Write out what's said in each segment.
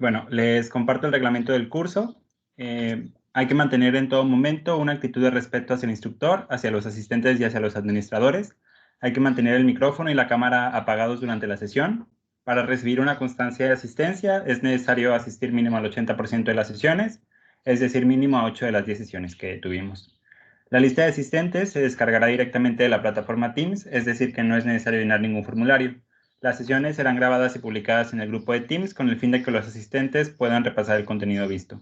Bueno, les comparto el reglamento del curso. Hay que mantener en todo momento una actitud de respeto hacia el instructor, hacia los asistentes y hacia los administradores. Hay que mantener el micrófono y la cámara apagados durante la sesión. Para recibir una constancia de asistencia es necesario asistir mínimo al 80% de las sesiones, es decir, mínimo a 8 de las 10 sesiones que tuvimos. La lista de asistentes se descargará directamente de la plataforma Teams, es decir, que no es necesario llenar ningún formulario. Las sesiones serán grabadas y publicadas en el grupo de Teams con el fin de que los asistentes puedan repasar el contenido visto.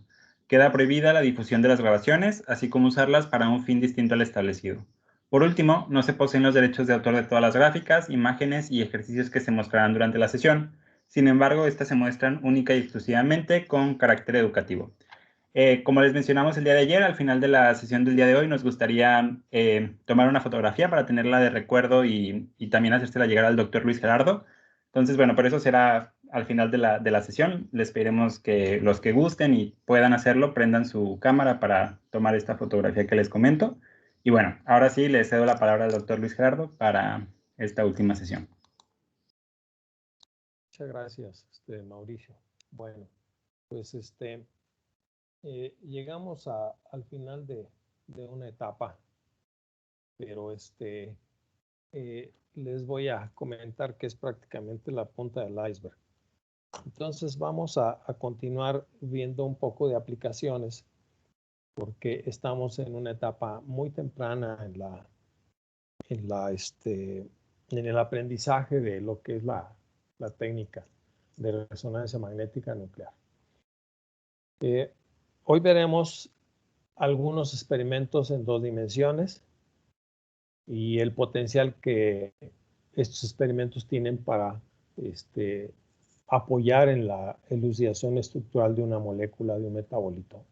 Queda prohibida la difusión de las grabaciones, así como usarlas para un fin distinto al establecido. Por último, no se poseen los derechos de autor de todas las gráficas, imágenes y ejercicios que se mostrarán durante la sesión. Sin embargo, estas se muestran única y exclusivamente con carácter educativo. Como les mencionamos el día de ayer, al final de la sesión del día de hoy nos gustaría tomar una fotografía para tenerla de recuerdo y también hacérsela llegar al doctor Luis Gerardo. Entonces, bueno, por eso será al final de la sesión. Les pediremos que los que gusten y puedan hacerlo, prendan su cámara para tomar esta fotografía que les comento. Y bueno, ahora sí, le cedo la palabra al doctor Luis Gerardo para esta última sesión. Muchas gracias, Mauricio. Bueno, pues llegamos al final de una etapa, pero les voy a comentar que es prácticamente la punta del iceberg. Entonces vamos a continuar viendo un poco de aplicaciones, porque estamos en una etapa muy temprana en el aprendizaje de lo que es la técnica de resonancia magnética nuclear. Hoy veremos algunos experimentos en 2 dimensiones y el potencial que estos experimentos tienen para apoyar en la elucidación estructural de una molécula, de un metabolito,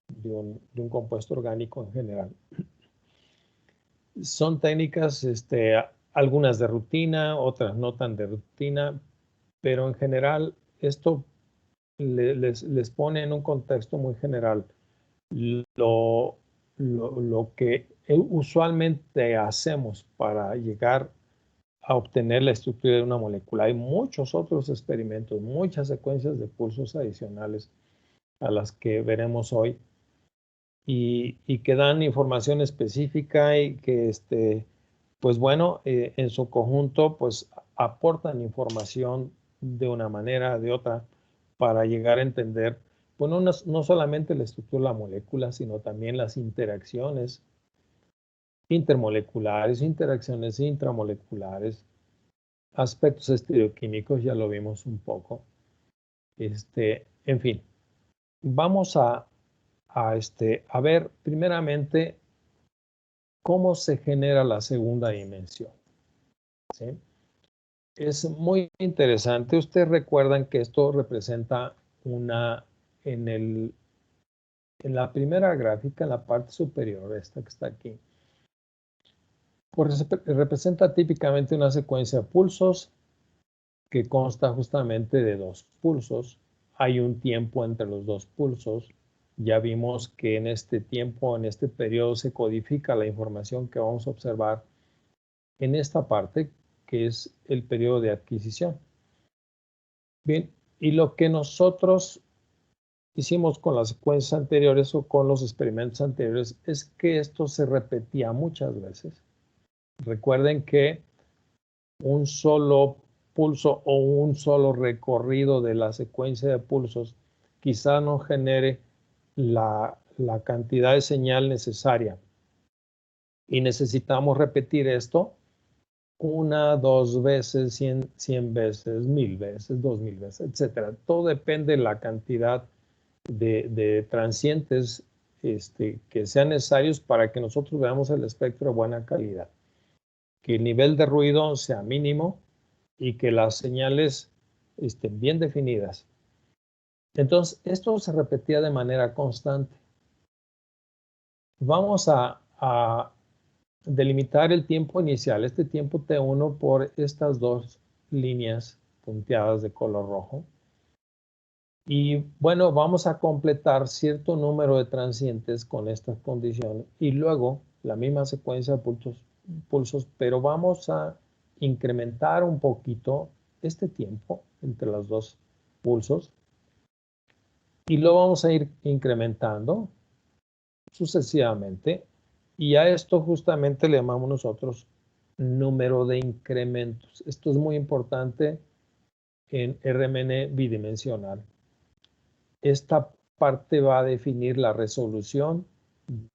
de un compuesto orgánico en general. Son técnicas, algunas de rutina, otras no tan de rutina, pero en general esto les pone en un contexto muy general lo que usualmente hacemos para llegar a obtener la estructura de una molécula. Hay muchos otros experimentos, muchas secuencias de pulsos adicionales a las que veremos hoy y que dan información específica y que, pues bueno, en su conjunto, pues aportan información de una manera o de otra para llegar a entender, bueno, no solamente la estructura de la molécula, sino también las interacciones intermoleculares, interacciones intramoleculares, aspectos estereoquímicos, ya lo vimos un poco. En fin, vamos a ver primeramente cómo se genera la segunda dimensión. ¿Sí? Es muy interesante. Ustedes recuerdan que esto representa en la primera gráfica, en la parte superior, esta que está aquí, pues representa típicamente una secuencia de pulsos que consta justamente de 2 pulsos. Hay un tiempo entre los 2 pulsos. Ya vimos que en este tiempo, en este periodo, se codifica la información que vamos a observar en esta parte, que es el periodo de adquisición. Bien, y lo que nosotros hicimos con las secuencias anteriores o con los experimentos anteriores es que esto se repetía muchas veces. Recuerden que un solo pulso o un solo recorrido de la secuencia de pulsos quizá no genere la cantidad de señal necesaria. Y necesitamos repetir esto 1, 2 veces, 100 veces, 1000 veces, 2000 veces, etc. Todo depende de la cantidad de transientes que sean necesarios para que nosotros veamos el espectro de buena calidad. Que el nivel de ruido sea mínimo y que las señales estén bien definidas. Entonces, esto se repetía de manera constante. Vamos a delimitar el tiempo inicial, este tiempo T1, por estas 2 líneas punteadas de color rojo. Y bueno, vamos a completar cierto número de transientes con estas condiciones y luego la misma secuencia de pulsos, pero vamos a incrementar un poquito este tiempo entre los 2 pulsos y lo vamos a ir incrementando sucesivamente. Y a esto justamente le llamamos nosotros número de incrementos. Esto es muy importante en RMN bidimensional. Esta parte va a definir la resolución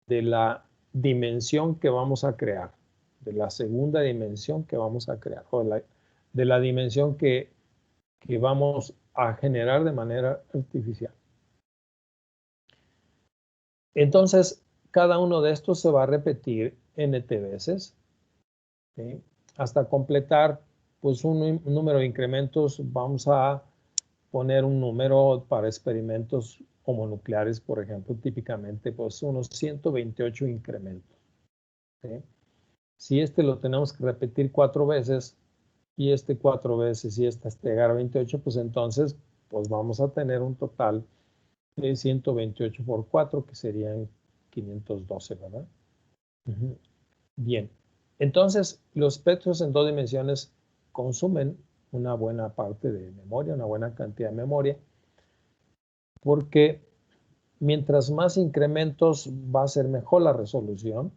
de la dimensión que vamos a crear, de la segunda dimensión que vamos a crear, o de la dimensión que vamos a generar de manera artificial. Entonces, cada uno de estos se va a repetir n-t veces, ¿sí? Hasta completar pues un número de incrementos. Vamos a poner un número para experimentos homonucleares, por ejemplo, típicamente pues unos 128 incrementos, ¿sí? Si este lo tenemos que repetir 4 veces y este 4 veces y este hasta llegar a 28, pues entonces pues vamos a tener un total de 128 por 4, que serían 512, ¿verdad? Bien, entonces los espectros en 2 dimensiones consumen una buena parte de memoria, una buena cantidad de memoria, porque mientras más incrementos va a ser mejor la resolución.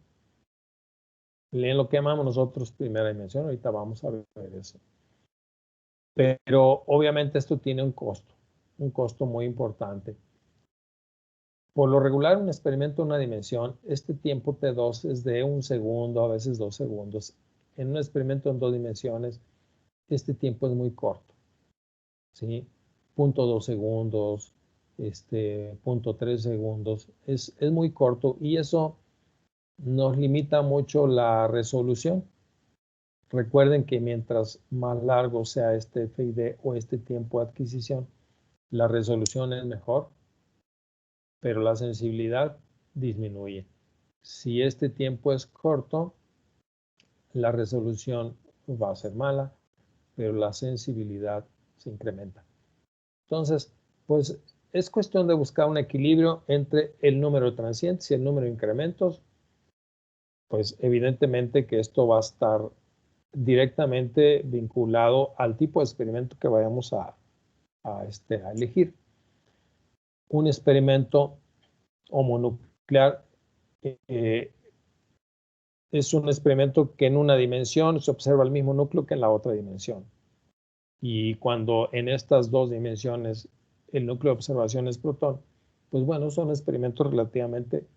En lo que llamamos nosotros primera dimensión, ahorita vamos a ver eso. Pero obviamente esto tiene un costo muy importante. Por lo regular, un experimento en una dimensión, este tiempo T2 es de 1 segundo, a veces 2 segundos. En un experimento en 2 dimensiones, este tiempo es muy corto, ¿sí? 0.2 segundos, 0.3 segundos, es muy corto y eso nos limita mucho la resolución. Recuerden que mientras más largo sea este FID o este tiempo de adquisición, la resolución es mejor, pero la sensibilidad disminuye. Si este tiempo es corto, la resolución va a ser mala, pero la sensibilidad se incrementa. Entonces, pues es cuestión de buscar un equilibrio entre el número de transientes y el número de incrementos. Pues evidentemente que esto va a estar directamente vinculado al tipo de experimento que vayamos a elegir. Un experimento homonuclear es un experimento que en una dimensión se observa el mismo núcleo que en la otra dimensión. Y cuando en estas 2 dimensiones el núcleo de observación es protón, pues bueno, son experimentos relativamente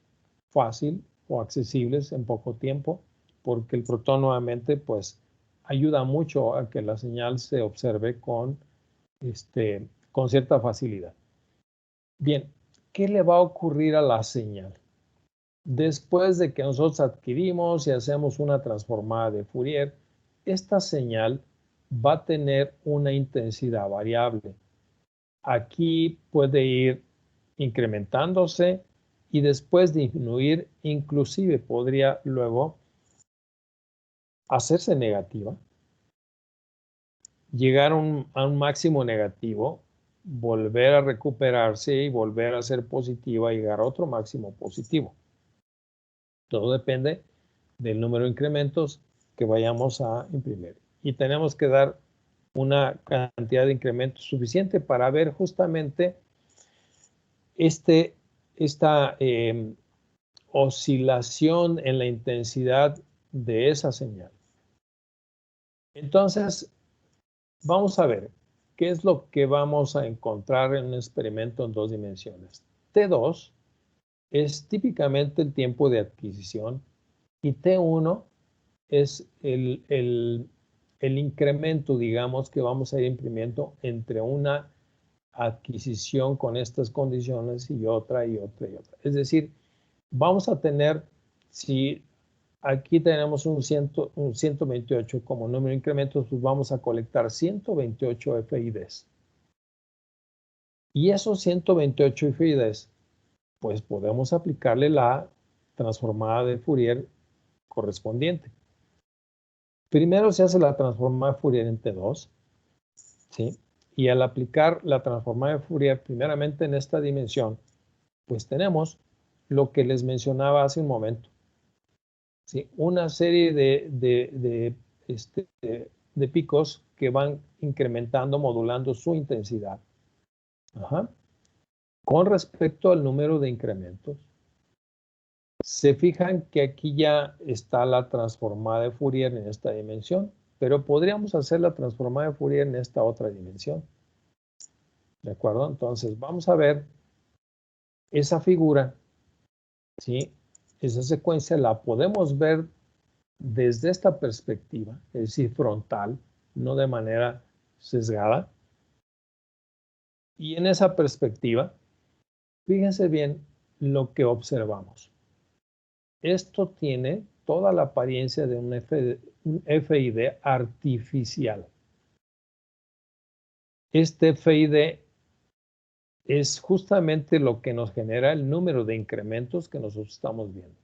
fácil o accesibles en poco tiempo, porque el protón nuevamente pues ayuda mucho a que la señal se observe con cierta facilidad. Bien, ¿qué le va a ocurrir a la señal? Después de que nosotros adquirimos y hacemos una transformada de Fourier, esta señal va a tener una intensidad variable. Aquí puede ir incrementándose y después disminuir, inclusive podría luego hacerse negativa, llegar a un máximo negativo, volver a recuperarse y volver a ser positiva y llegar a otro máximo positivo. Todo depende del número de incrementos que vayamos a imprimir. Y tenemos que dar una cantidad de incrementos suficiente para ver justamente esta oscilación en la intensidad de esa señal. Entonces, vamos a ver qué es lo que vamos a encontrar en un experimento en 2 dimensiones. T2 es típicamente el tiempo de adquisición y T1 es el incremento, digamos, que vamos a ir imprimiendo entre una adquisición con estas condiciones y otra y otra y otra. Es decir, vamos a tener, si aquí tenemos un 128 como número de incrementos, pues vamos a colectar 128 FIDs. Y esos 128 FIDs, pues podemos aplicarle la transformada de Fourier correspondiente. Primero se hace la transformada de Fourier en T2, ¿sí? Y al aplicar la transformada de Fourier primeramente en esta dimensión, pues tenemos lo que les mencionaba hace un momento, ¿sí? Una serie de picos que van incrementando, modulando su intensidad. Ajá. Con respecto al número de incrementos, se fijan que aquí ya está la transformada de Fourier en esta dimensión, pero podríamos hacer la transformada de Fourier en esta otra dimensión. ¿De acuerdo? Entonces, vamos a ver esa figura, ¿sí? Esa secuencia la podemos ver desde esta perspectiva, es decir, frontal, no de manera sesgada. Y en esa perspectiva, fíjense bien lo que observamos. Esto tiene toda la apariencia de un FID artificial. Este FID es justamente lo que nos genera el número de incrementos que nosotros estamos viendo,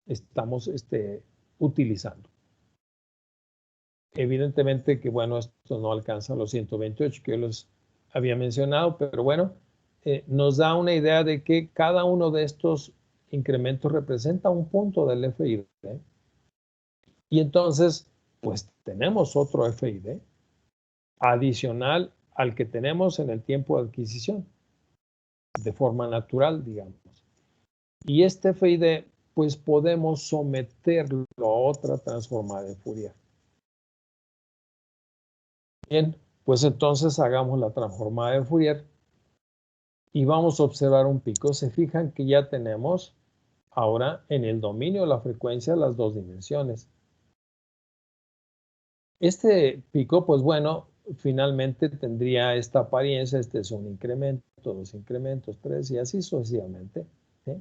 estamos utilizando. Evidentemente que, bueno, esto no alcanza los 128 que yo les había mencionado, pero bueno, nos da una idea de que cada uno de estos incrementos representa un punto del FID. Y entonces, pues tenemos otro FID adicional al que tenemos en el tiempo de adquisición, de forma natural, digamos. Y este FID, pues podemos someterlo a otra transformada de Fourier. Bien, pues entonces hagamos la transformada de Fourier y vamos a observar un pico. Se fijan que ya tenemos ahora en el dominio de la frecuencia las dos dimensiones. Este pico, pues bueno, finalmente tendría esta apariencia. Este es un incremento, dos incrementos, tres y así sucesivamente. ¿Sí?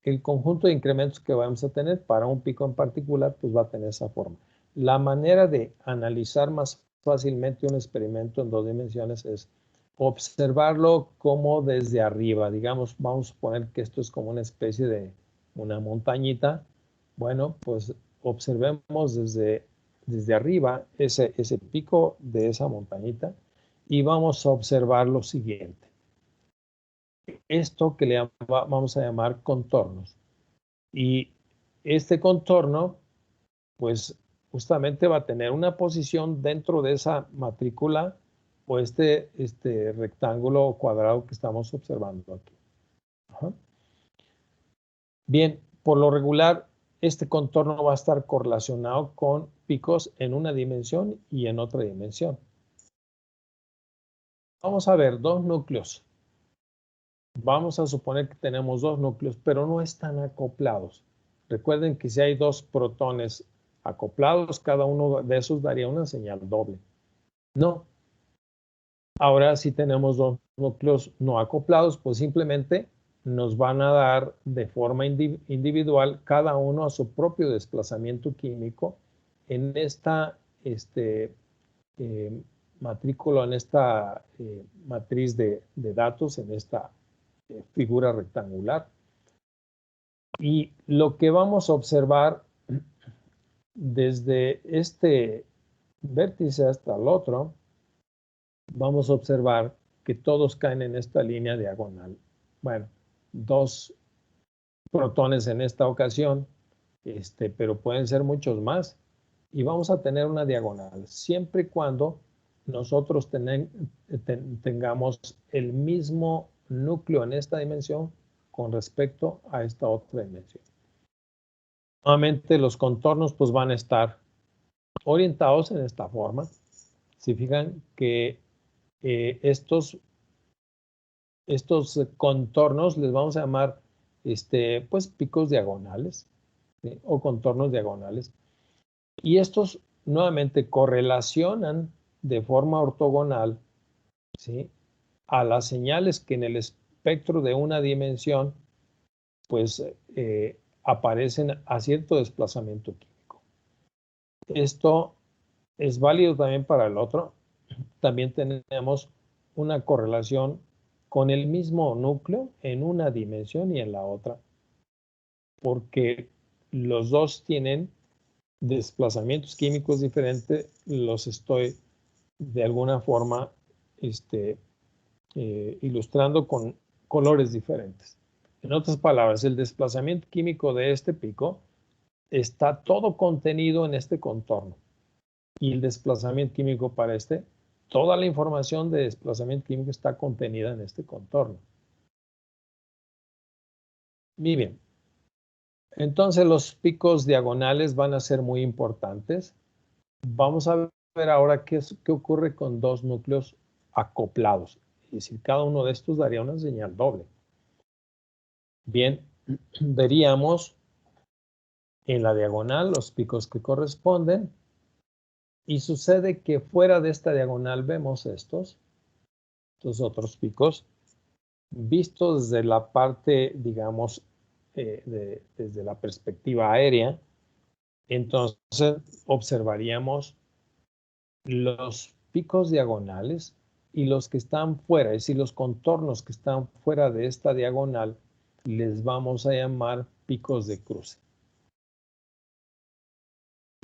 El conjunto de incrementos que vamos a tener para un pico en particular, pues va a tener esa forma. La manera de analizar más fácilmente un experimento en dos dimensiones es observarlo como desde arriba. Digamos, vamos a suponer que esto es como una especie de una montañita. Bueno, pues observemos desde arriba ese pico de esa montañita y vamos a observar lo siguiente. Esto que le vamos a llamar contornos. Y este contorno, pues justamente va a tener una posición dentro de esa matrícula o este rectángulo o cuadrado que estamos observando aquí. Ajá. Bien, por lo regular, este contorno va a estar correlacionado con picos en una dimensión y en otra dimensión. Vamos a ver dos núcleos. Vamos a suponer que tenemos dos núcleos, pero no están acoplados. Recuerden que si hay dos protones acoplados, cada uno de esos daría una señal doble. No. Ahora, si tenemos dos núcleos no acoplados, pues simplemente nos van a dar de forma individual cada uno a su propio desplazamiento químico en esta matrícula, en esta matriz de datos, en esta figura rectangular. Y lo que vamos a observar desde este vértice hasta el otro, vamos a observar que todos caen en esta línea diagonal. Bueno, dos protones en esta ocasión, pero pueden ser muchos más. Y vamos a tener una diagonal, siempre y cuando nosotros tengamos el mismo núcleo en esta dimensión con respecto a esta otra dimensión. Nuevamente los contornos pues van a estar orientados en esta forma. Se fijan que estos contornos les vamos a llamar pues picos diagonales, ¿sí? O contornos diagonales. Y estos nuevamente correlacionan de forma ortogonal, ¿sí? A las señales que en el espectro de una dimensión pues aparecen a cierto desplazamiento químico. Esto es válido también para el otro. También tenemos una correlación con el mismo núcleo en una dimensión y en la otra, porque los dos tienen desplazamientos químicos diferentes, los estoy de alguna forma ilustrando con colores diferentes. En otras palabras, el desplazamiento químico de este pico está todo contenido en este contorno. Y el desplazamiento químico para toda la información de desplazamiento químico está contenida en este contorno. Muy bien. Entonces los picos diagonales van a ser muy importantes. Vamos a ver ahora qué ocurre con dos núcleos acoplados. Es decir, cada uno de estos daría una señal doble. Bien, veríamos en la diagonal los picos que corresponden y sucede que fuera de esta diagonal vemos estos otros picos vistos desde la parte, digamos, desde la perspectiva aérea. Entonces observaríamos los picos diagonales y los que están fuera, es decir, los contornos que están fuera de esta diagonal, les vamos a llamar picos de cruce.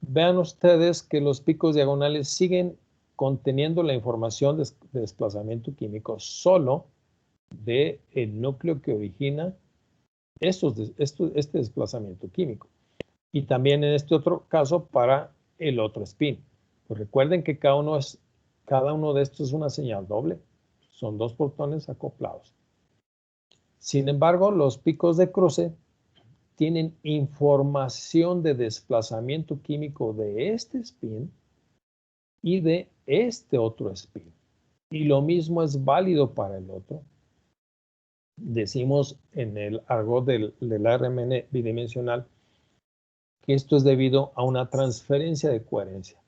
Vean ustedes que los picos diagonales siguen conteniendo la información de desplazamiento químico solo del núcleo que origina este desplazamiento químico. Y también en este otro caso para el otro spin. Pues recuerden que cada uno de estos es una señal doble. Son dos protones acoplados. Sin embargo, los picos de cruce tienen información de desplazamiento químico de este spin y de este otro spin. Y lo mismo es válido para el otro. Decimos en el argot del RMN bidimensional que esto es debido a una transferencia de coherencia.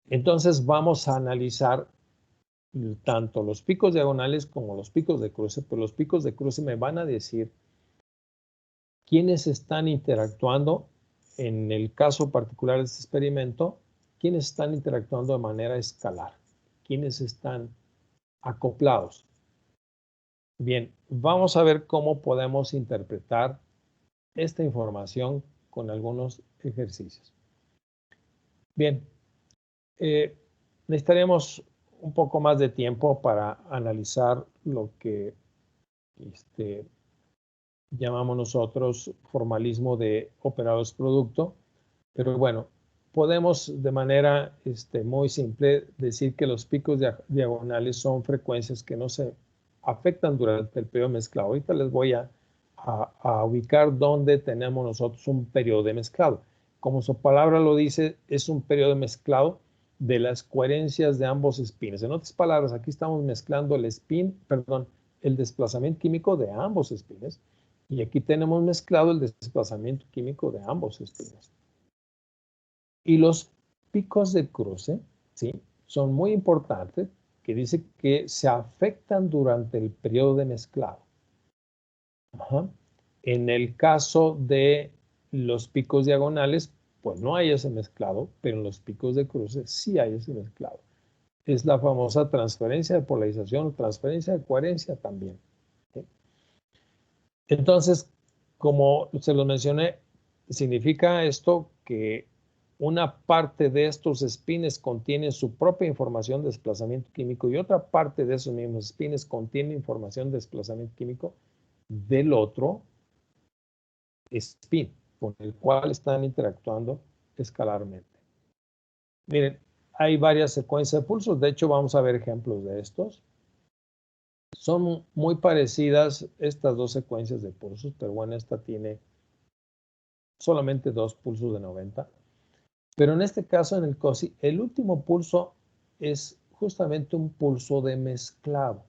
Entonces vamos a analizar tanto los picos diagonales como los picos de cruce, pero los picos de cruce me van a decir quiénes están interactuando, en el caso particular de este experimento, quiénes están interactuando de manera escalar, quiénes están acoplados. Bien, vamos a ver cómo podemos interpretar esta información con algunos ejercicios. Bien, necesitaremos un poco más de tiempo para analizar lo que llamamos nosotros formalismo de operadores producto, pero bueno, podemos de manera muy simple decir que los picos diagonales son frecuencias que no se afectan durante el periodo de mezclado. Ahorita les voy a ubicar dónde tenemos nosotros un periodo de mezclado. Como su palabra lo dice, es un periodo de mezclado de las coherencias de ambos spins. En otras palabras, aquí estamos mezclando el desplazamiento químico de ambos spins. Y aquí tenemos mezclado el desplazamiento químico de ambos spins. Y los picos de cruce, ¿sí?, son muy importantes, que dice que se afectan durante el periodo de mezclado. En el caso de los picos diagonales, pues no hay ese mezclado, pero en los picos de cruce sí hay ese mezclado. Es la famosa transferencia de polarización o transferencia de coherencia también. ¿Sí? Entonces, como se lo mencioné, significa esto que una parte de estos spins contiene su propia información de desplazamiento químico y otra parte de esos mismos spins contiene información de desplazamiento químico del otro spin con el cual están interactuando escalarmente. Miren, hay varias secuencias de pulsos. De hecho, vamos a ver ejemplos de estos. Son muy parecidas estas dos secuencias de pulsos, pero bueno, esta tiene solamente dos pulsos de 90. Pero en este caso, en el COSI, el último pulso es justamente un pulso de mezclado.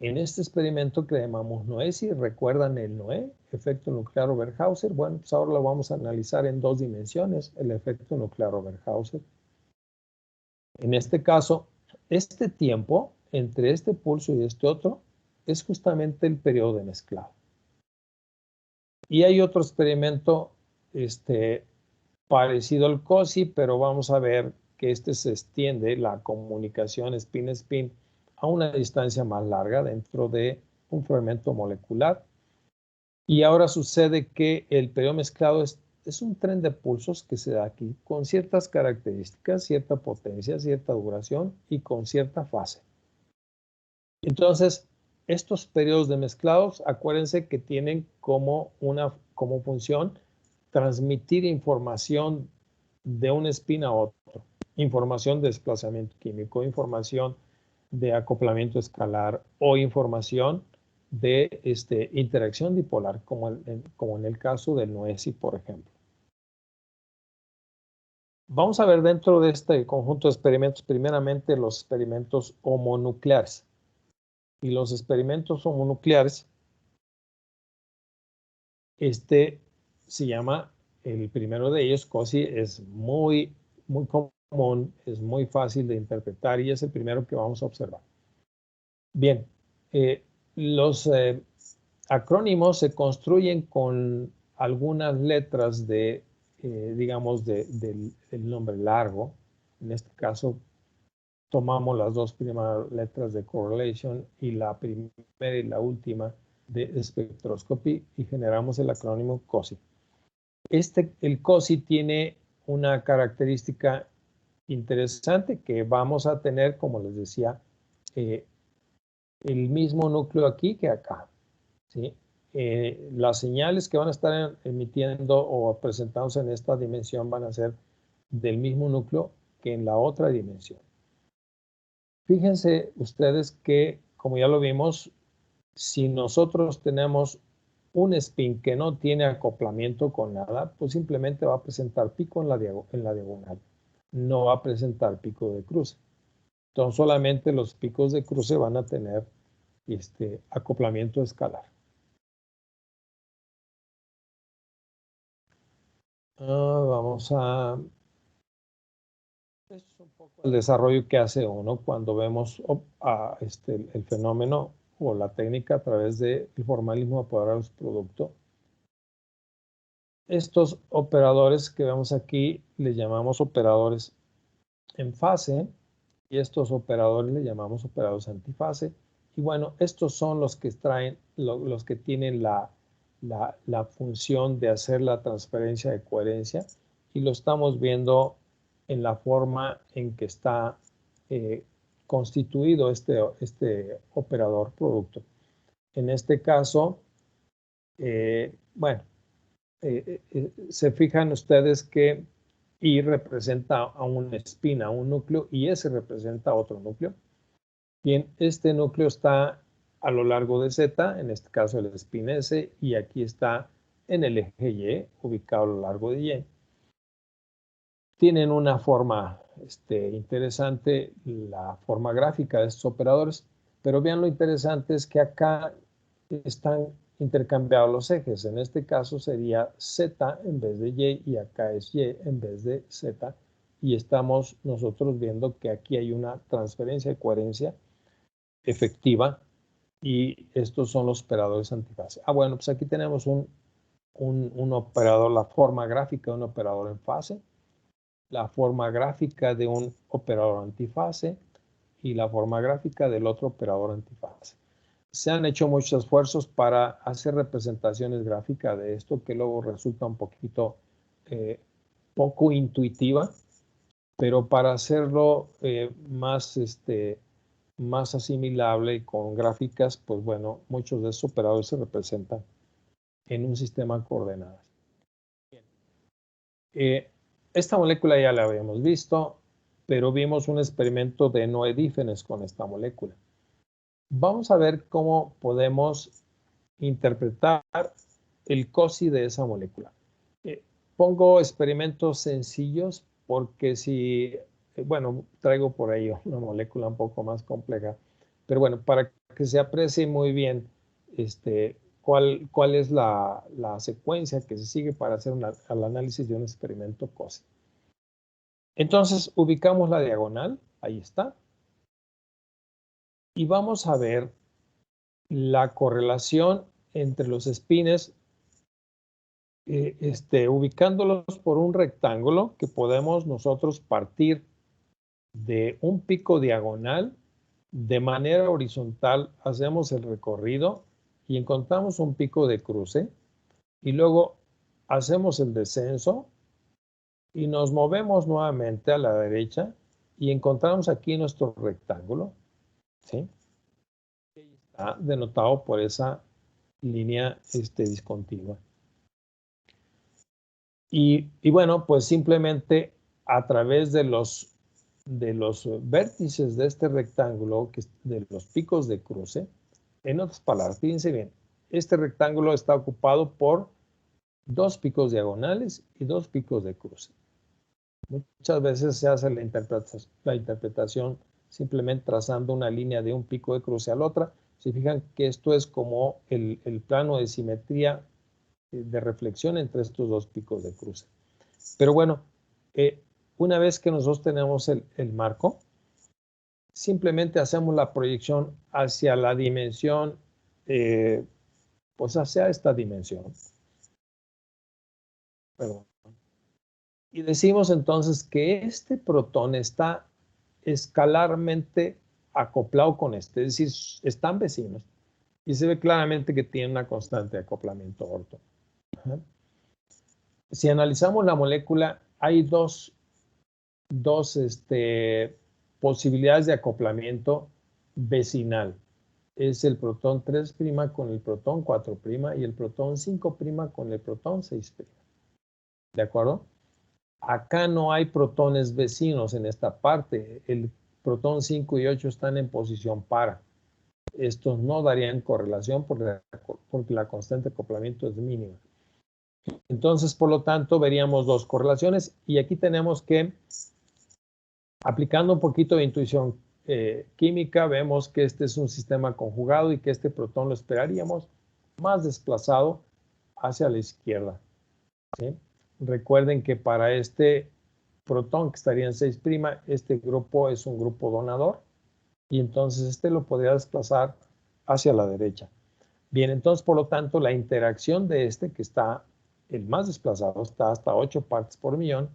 En este experimento que llamamos NOE, si recuerdan el NOE, efecto nuclear Oberhauser, bueno, pues ahora lo vamos a analizar en dos dimensiones, el efecto nuclear Oberhauser. En este caso, este tiempo entre este pulso y este otro es justamente el periodo de mezclado. Y hay otro experimento parecido al COSI, pero vamos a ver que se extiende la comunicación spin-spin a una distancia más larga dentro de un fragmento molecular. Y ahora sucede que el periodo mezclado es un tren de pulsos que se da aquí con ciertas características, cierta potencia, cierta duración y con cierta fase. Entonces, estos periodos de mezclados, acuérdense que tienen como función transmitir información de un spin a otro, información de desplazamiento químico, información de acoplamiento escalar o información de interacción dipolar, como en el caso del Noesi, por ejemplo. Vamos a ver dentro de este conjunto de experimentos, primeramente los experimentos homonucleares. Y los experimentos homonucleares, se llama, el primero de ellos, COSI, es muy común, es muy fácil de interpretar y es el primero que vamos a observar. Bien, los acrónimos se construyen con algunas letras digamos, del nombre largo. En este caso, tomamos las dos primeras letras de correlation y la primera y la última de spectroscopy y generamos el acrónimo COSI. El COSI tiene una característica interesante que vamos a tener, como les decía, el mismo núcleo aquí que acá, ¿sí? Las señales que van a estar emitiendo o presentándose en esta dimensión van a ser del mismo núcleo que en la otra dimensión. Fíjense ustedes que, como ya lo vimos, si nosotros tenemos un spin que no tiene acoplamiento con nada, pues simplemente va a presentar pico en la diagonal. No va a presentar pico de cruce. Entonces solamente los picos de cruce van a tener acoplamiento escalar. Vamos a... Es un poco el desarrollo que hace uno cuando vemos el fenómeno o la técnica a través del formalismo de apoderar su producto. Estos operadores que vemos aquí les llamamos operadores en fase y estos operadores les llamamos operadores antifase. Y bueno, estos son los que los que tienen la función de hacer la transferencia de coherencia y lo estamos viendo en la forma en que está constituido este operador producto. En este caso, bueno, se fijan ustedes que I representa a un spin, a un núcleo, y S representa a otro núcleo. Bien, este núcleo está a lo largo de Z, en este caso el spin S, y aquí está en el eje Y, ubicado a lo largo de Y. Tienen una forma interesante, la forma gráfica de estos operadores, pero vean lo interesante es que acá están intercambiados los ejes. En este caso sería Z en vez de Y y acá es Y en vez de Z. Y estamos nosotros viendo que aquí hay una transferencia de coherencia efectiva y estos son los operadores antifase. Bueno, pues aquí tenemos un operador, la forma gráfica de un operador en fase, la forma gráfica de un operador antifase y la forma gráfica del otro operador antifase. Se han hecho muchos esfuerzos para hacer representaciones gráficas de esto que luego resulta un poquito poco intuitiva, pero para hacerlo más asimilable y con gráficas, pues bueno, muchos de esos operadores se representan en un sistema de coordenadas. Esta molécula ya la habíamos visto, pero vimos un experimento de Noe-Dífenes con esta molécula. Vamos a ver cómo podemos interpretar el COSI de esa molécula. Pongo experimentos sencillos porque bueno, traigo por ahí una molécula un poco más compleja, pero bueno, para que se aprecie muy bien cuál es la secuencia que se sigue para hacer el análisis de un experimento COSI. Entonces, ubicamos la diagonal, ahí está, y vamos a ver la correlación entre los espines, ubicándolos por un rectángulo que podemos nosotros partir de un pico diagonal. De manera horizontal hacemos el recorrido y encontramos un pico de cruce y luego hacemos el descenso y nos movemos nuevamente a la derecha y encontramos aquí nuestro rectángulo, ¿sí? Está denotado por esa línea discontinua. Y bueno, pues simplemente a través de los vértices de este rectángulo, de los picos de cruce, En otras palabras, fíjense bien, este rectángulo está ocupado por 2 picos diagonales y 2 picos de cruce. Muchas veces se hace la interpretación simplemente trazando una línea de un pico de cruce al otro. Se fijan que esto es como el plano de simetría de reflexión entre estos 2 picos de cruce. Pero bueno, una vez que nosotros tenemos el marco, simplemente hacemos la proyección hacia la dimensión, pues hacia esta dimensión. Perdón. Y decimos entonces que este protón está escalarmente acoplado con este, es decir, están vecinos. Y se ve claramente que tiene una constante de acoplamiento orto. Si analizamos la molécula, hay dos posibilidades de acoplamiento vecinal. Es el protón 3' con el protón 4' y el protón 5' con el protón 6'. ¿De acuerdo? Acá no hay protones vecinos en esta parte. El protón 5 y 8 están en posición para. Estos no darían correlación porque la constante de acoplamiento es mínima. Entonces, por lo tanto, veríamos 2 correlaciones y aquí tenemos que, aplicando un poquito de intuición química, vemos que este es un sistema conjugado y que este protón lo esperaríamos más desplazado hacia la izquierda. ¿Sí? Recuerden que para este protón que estaría en 6', este grupo es un grupo donador y entonces este lo podría desplazar hacia la derecha. Bien, entonces por lo tanto la interacción de este que está el más desplazado está hasta 8 partes por millón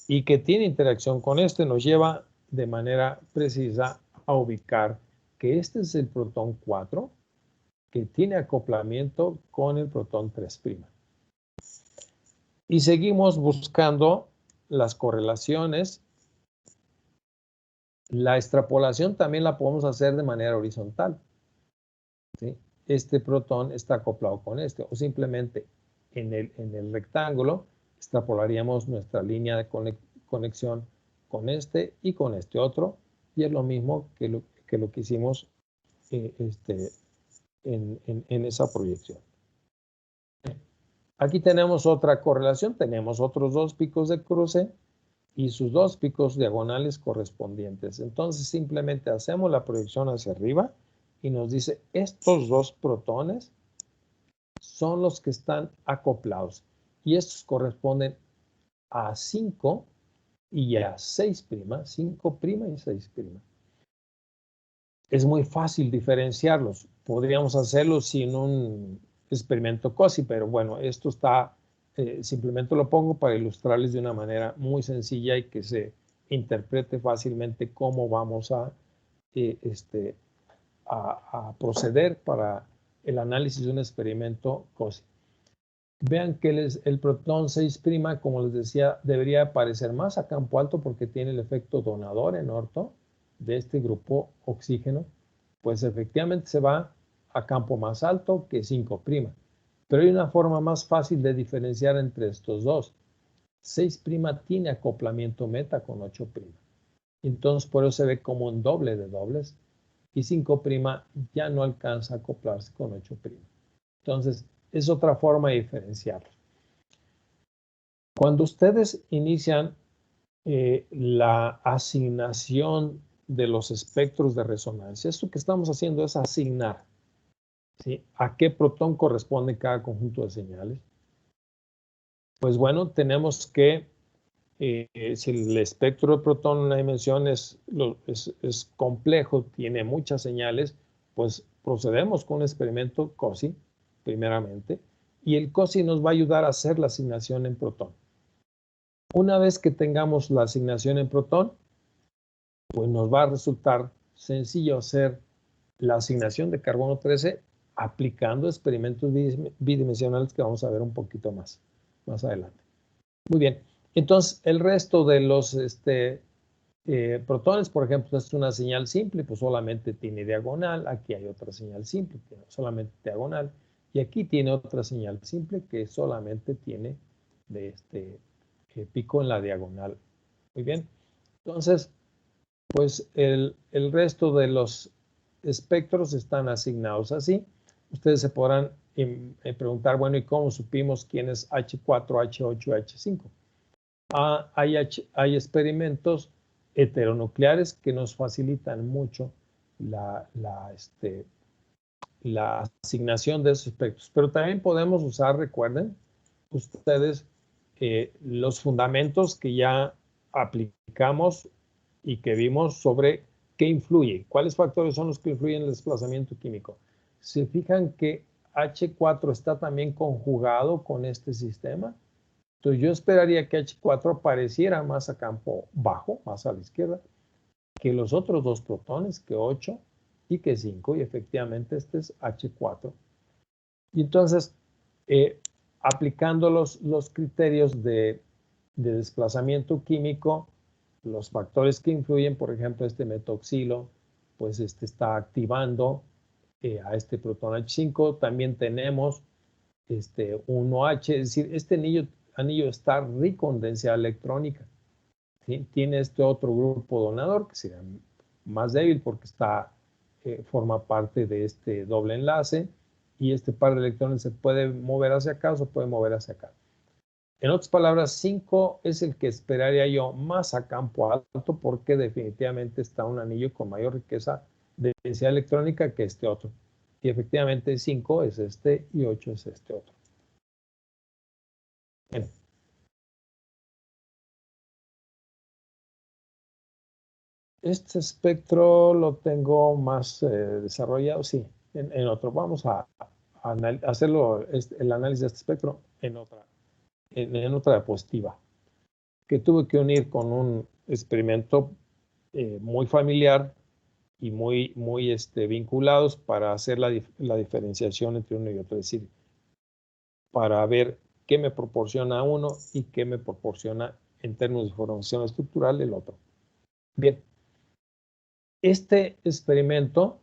y que tiene interacción con este nos lleva de manera precisa a ubicar que este es el protón 4 que tiene acoplamiento con el protón 3'. Y seguimos buscando las correlaciones. La extrapolación también la podemos hacer de manera horizontal. ¿Sí? Este protón está acoplado con este, o simplemente en el rectángulo extrapolaríamos nuestra línea de conexión con este y con este otro, y es lo mismo que lo que hicimos en esa proyección. Aquí tenemos otra correlación, tenemos otros 2 picos de cruce y sus 2 picos diagonales correspondientes. Entonces simplemente hacemos la proyección hacia arriba y nos dice estos 2 protones son los que están acoplados y estos corresponden a 5 y a 6', 5' y 6'. Es muy fácil diferenciarlos. Podríamos hacerlo sin un experimento COSI, pero bueno, esto está, simplemente lo pongo para ilustrarles de una manera muy sencilla y que se interprete fácilmente cómo vamos a proceder para el análisis de un experimento COSI. Vean que el protón 6', como les decía, debería aparecer más a campo alto porque tiene el efecto donador en orto de este grupo oxígeno, pues efectivamente se va a campo más alto que 5'. Pero hay una forma más fácil de diferenciar entre estos dos. 6' tiene acoplamiento meta con 8'. Entonces por eso se ve como un doble de dobles y 5' ya no alcanza a acoplarse con 8'. Entonces es otra forma de diferenciarlos. Cuando ustedes inician la asignación de los espectros de resonancia, esto que estamos haciendo es asignar, ¿sí?, a qué protón corresponde cada conjunto de señales. Pues bueno, tenemos que, si el espectro de protón en una dimensión es complejo, tiene muchas señales, pues procedemos con un experimento COSI, primeramente, y el COSI nos va a ayudar a hacer la asignación en protón. Una vez que tengamos la asignación en protón, pues nos va a resultar sencillo hacer la asignación de carbono 13 aplicando experimentos bidimensionales que vamos a ver un poquito más adelante. Muy bien, entonces el resto de los protones, por ejemplo, es una señal simple, pues solamente tiene diagonal, aquí hay otra señal simple, que solamente diagonal, y aquí tiene otra señal simple que solamente tiene pico en la diagonal. Muy bien, entonces, pues el resto de los espectros están asignados así. Ustedes se podrán preguntar, bueno, ¿y cómo supimos quién es H4, H8, H5? Hay experimentos heteronucleares que nos facilitan mucho la asignación de esos espectros. Pero también podemos usar, recuerden, ustedes, los fundamentos que ya aplicamos y que vimos sobre qué influye, cuáles factores son los que influyen en el desplazamiento químico. Se fijan que H4 está también conjugado con este sistema. Entonces yo esperaría que H4 apareciera más a campo bajo, más a la izquierda, que los otros dos protones, que 8 y que 5, y efectivamente este es H4. Y entonces, aplicando los criterios de desplazamiento químico, los factores que influyen, por ejemplo, este metoxilo, pues está activando a este protón H5. También tenemos 1H, es decir, este anillo está rico en densidad electrónica. ¿Sí? Tiene este otro grupo donador que sería más débil porque forma parte de este doble enlace, y este par de electrones se puede mover hacia acá o se puede mover hacia acá. En otras palabras, 5 es el que esperaría yo más a campo alto porque definitivamente está un anillo con mayor riqueza de densidad electrónica que este otro. Y efectivamente 5 es este y 8 es este otro. Bien. Este espectro lo tengo más desarrollado, sí, en otro. Vamos a hacerlo, el análisis de este espectro en otra diapositiva, que tuve que unir con un experimento muy familiar y muy vinculados para hacer la diferenciación entre uno y otro, es decir, para ver qué me proporciona uno y qué me proporciona en términos de formación estructural el otro. Bien. Este experimento,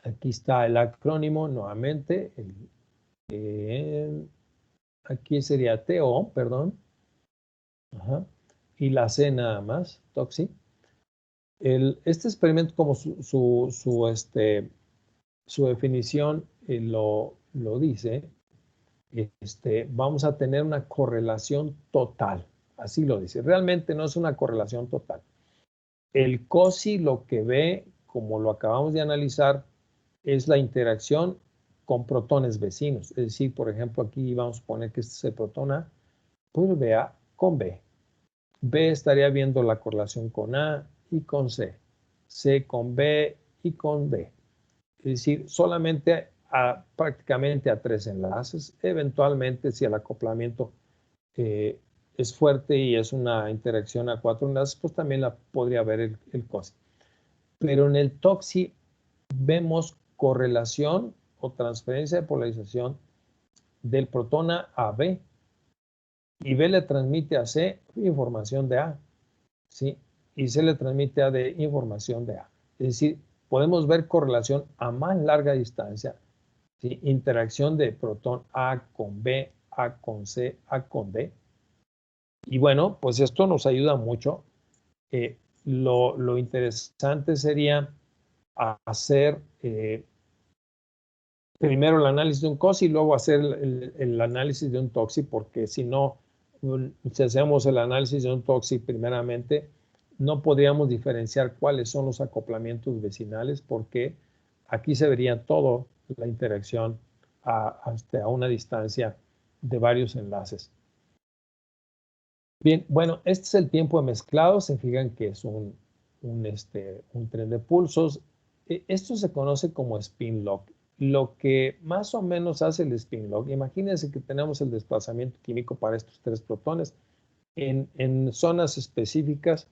aquí está el acrónimo nuevamente, aquí sería TO, perdón, ajá, y la C nada más, TOXI. Este experimento, como su definición lo dice, vamos a tener una correlación total, así lo dice. Realmente no es una correlación total. El COSI lo que ve, como lo acabamos de analizar, es la interacción con protones vecinos. Es decir, por ejemplo, aquí vamos a poner que este es el protón A, pues ve A con B. B estaría viendo la correlación con A y con C. C con B y con D. Es decir, solamente prácticamente a 3 enlaces. Eventualmente, si el acoplamiento es fuerte y es una interacción a 4 enlaces, pues también la podría ver el COSI. Pero en el TOXI vemos correlación o transferencia de polarización del protón a B, y B le transmite a C información de A, ¿sí? Y C le transmite a D información de A. Es decir, podemos ver correlación a más larga distancia, ¿sí? Interacción de protón A con B, A con C, A con D. Y bueno, pues esto nos ayuda mucho. Lo interesante sería hacer primero el análisis de un COSI y luego hacer el análisis de un TOXI, porque si no, si hacemos el análisis de un TOXI primeramente, no podríamos diferenciar cuáles son los acoplamientos vecinales, porque aquí se vería toda la interacción a una distancia de varios enlaces. Bien, bueno, este es el tiempo de mezclado. Se fijan que es un tren de pulsos. Esto se conoce como spin lock. Lo que más o menos hace el spin lock, imagínense que tenemos el desplazamiento químico para estos 3 protones en zonas específicas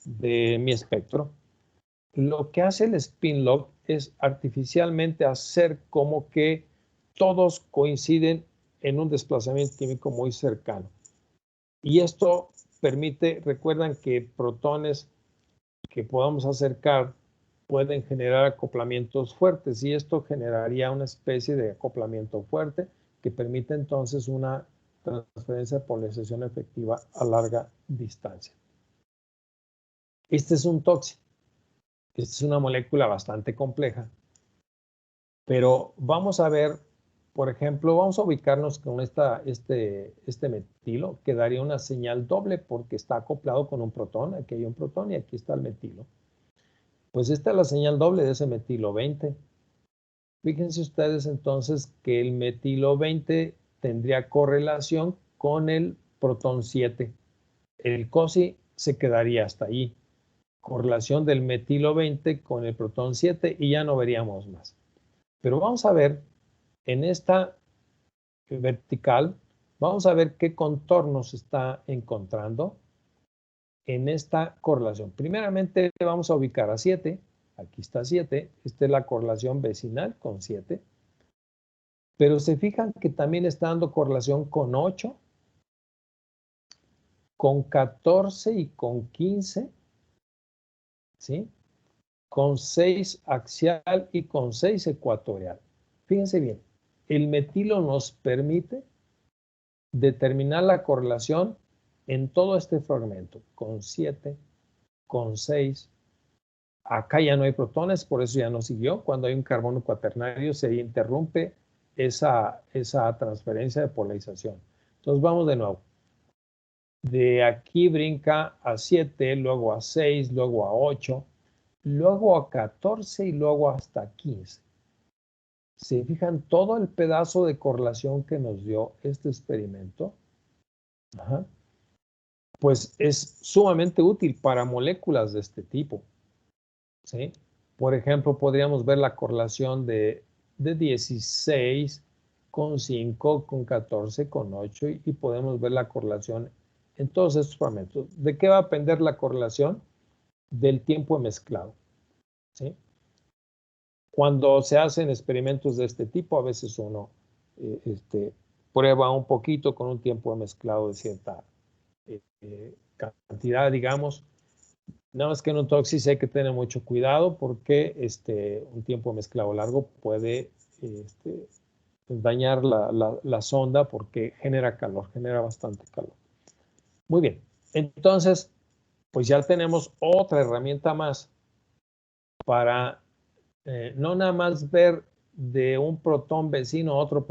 de mi espectro. Lo que hace el spin lock es artificialmente hacer como que todos coinciden en un desplazamiento químico muy cercano. Y esto permite, recuerdan que protones que podamos acercar pueden generar acoplamientos fuertes, y esto generaría una especie de acoplamiento fuerte que permite entonces una transferencia de polarización efectiva a larga distancia. Este es un TOXI. Esta es una molécula bastante compleja. Pero vamos a ver, por ejemplo, vamos a ubicarnos con este metilo, que daría una señal doble porque está acoplado con un protón. Aquí hay un protón y aquí está el metilo. Pues esta es la señal doble de ese metilo 20. Fíjense ustedes entonces que el metilo 20 tendría correlación con el protón 7. El COSI se quedaría hasta ahí. Correlación del metilo 20 con el protón 7 y ya no veríamos más. Pero vamos a ver en esta vertical, vamos a ver qué contornos está encontrando en esta correlación. Primeramente vamos a ubicar a 7. Aquí está 7. Esta es la correlación vecinal con 7. Pero se fijan que también está dando correlación con 8, con 14 y con 15, ¿sí? Con 6 axial y con 6 ecuatorial. Fíjense bien, el metilo nos permite determinar la correlación en todo este fragmento, con 7, con 6. Acá ya no hay protones, por eso ya no siguió. Cuando hay un carbono cuaternario se interrumpe esa transferencia de polarización. Entonces vamos de nuevo. De aquí brinca a 7, luego a 6, luego a 8, luego a 14 y luego hasta 15. ¿Se fijan todo el pedazo de correlación que nos dio este experimento? Ajá. Pues es sumamente útil para moléculas de este tipo, ¿sí? Por ejemplo, podríamos ver la correlación de 16 con 5, con 14, con 8 y podemos ver la correlación en todos estos fragmentos. ¿De qué va a depender la correlación? Del tiempo de mezclado, ¿sí? Cuando se hacen experimentos de este tipo, a veces uno prueba un poquito con un tiempo de mezclado de cierta cantidad, digamos. Nada más que en un toxis hay que tener mucho cuidado porque un tiempo de mezclado largo puede dañar la sonda porque genera calor, genera bastante calor. Muy bien, entonces, pues ya tenemos otra herramienta más para no nada más ver de un protón vecino a otro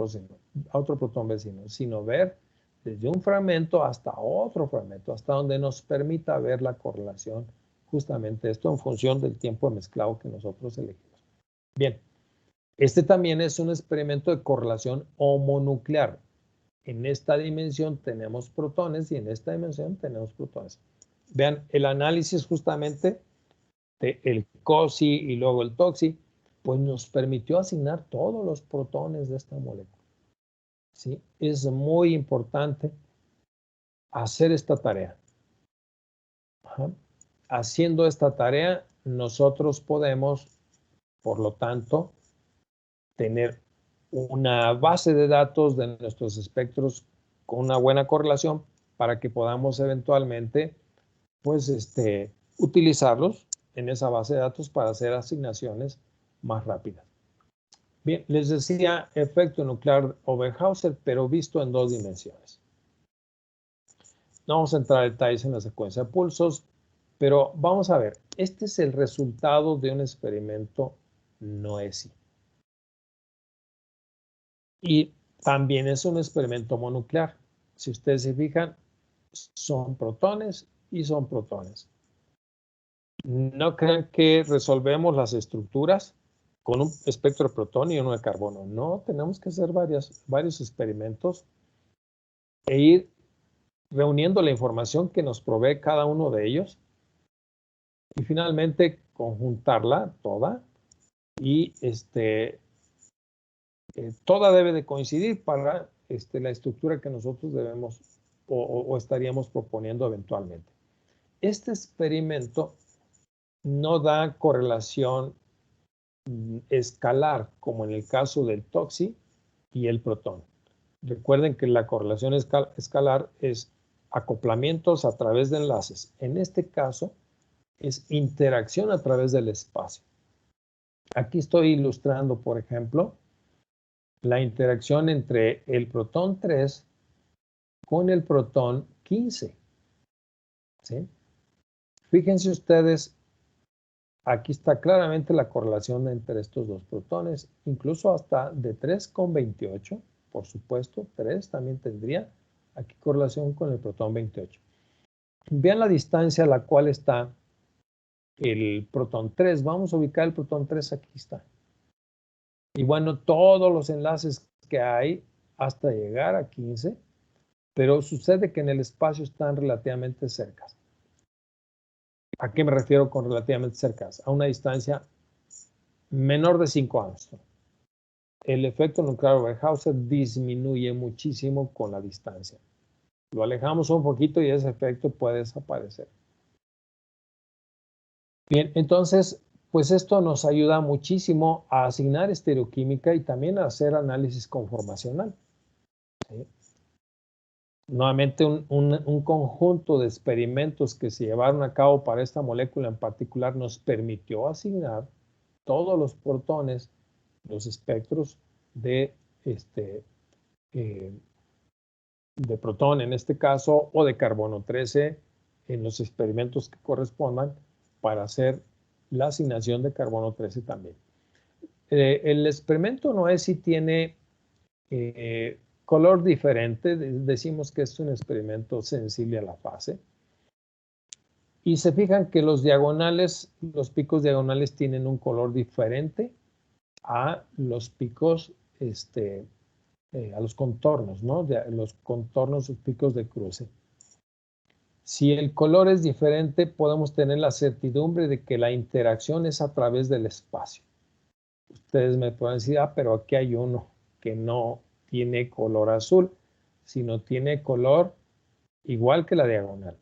protón vecino, sino ver desde un fragmento hasta otro fragmento, hasta donde nos permita ver la correlación, justamente esto en función del tiempo de mezclado que nosotros elegimos. Bien, este también es un experimento de correlación homonuclear. En esta dimensión tenemos protones y en esta dimensión tenemos protones. Vean, el análisis justamente del COSI y luego el TOXI, pues nos permitió asignar todos los protones de esta molécula. ¿Sí? Es muy importante hacer esta tarea. Ajá. Haciendo esta tarea, nosotros podemos, por lo tanto, tener una base de datos de nuestros espectros con una buena correlación para que podamos eventualmente, pues, utilizarlos en esa base de datos para hacer asignaciones más rápidas. Bien, les decía efecto nuclear Oberhauser, pero visto en dos dimensiones. No vamos a entrar en detalles en la secuencia de pulsos, pero vamos a ver, este es el resultado de un experimento Noesi. Y también es un experimento monuclear. Si ustedes se fijan, son protones y son protones. No crean que resolvemos las estructuras con un espectro de protón y uno de carbono. No, tenemos que hacer varios experimentos e ir reuniendo la información que nos provee cada uno de ellos y finalmente conjuntarla toda y toda debe de coincidir para la estructura que nosotros debemos o estaríamos proponiendo eventualmente. Este experimento no da correlación escalar, como en el caso del toxi y el protón. Recuerden que la correlación escalar es acoplamientos a través de enlaces. En este caso, es interacción a través del espacio. Aquí estoy ilustrando, por ejemplo, la interacción entre el protón 3 con el protón 15. ¿Sí? Fíjense ustedes aquí está claramente la correlación entre estos dos protones, incluso hasta de 3,28, por supuesto, 3 también tendría aquí correlación con el protón 28. Vean la distancia a la cual está el protón 3. Vamos a ubicar el protón 3, aquí está. Y bueno, todos los enlaces que hay hasta llegar a 15, pero sucede que en el espacio están relativamente cercas. ¿A qué me refiero con relativamente cercas? A una distancia menor de 5 Angstrom. El efecto nuclear Weyerhaeuser disminuye muchísimo con la distancia. Lo alejamos un poquito y ese efecto puede desaparecer. Bien, entonces, pues esto nos ayuda muchísimo a asignar estereoquímica y también a hacer análisis conformacional. ¿Sí? Nuevamente, un conjunto de experimentos que se llevaron a cabo para esta molécula en particular nos permitió asignar todos los protones, los espectros de protón en este caso, o de carbono 13 en los experimentos que correspondan para hacer la asignación de carbono 13 también. El experimento Noesi tiene color diferente, decimos que es un experimento sensible a la fase. Y se fijan que los diagonales, los picos diagonales tienen un color diferente a los picos, a los contornos, ¿no? Los contornos, los picos de cruce. Si el color es diferente, podemos tener la certidumbre de que la interacción es a través del espacio. Ustedes me pueden decir, pero aquí hay uno que no tiene color azul, sino tiene color igual que la diagonal.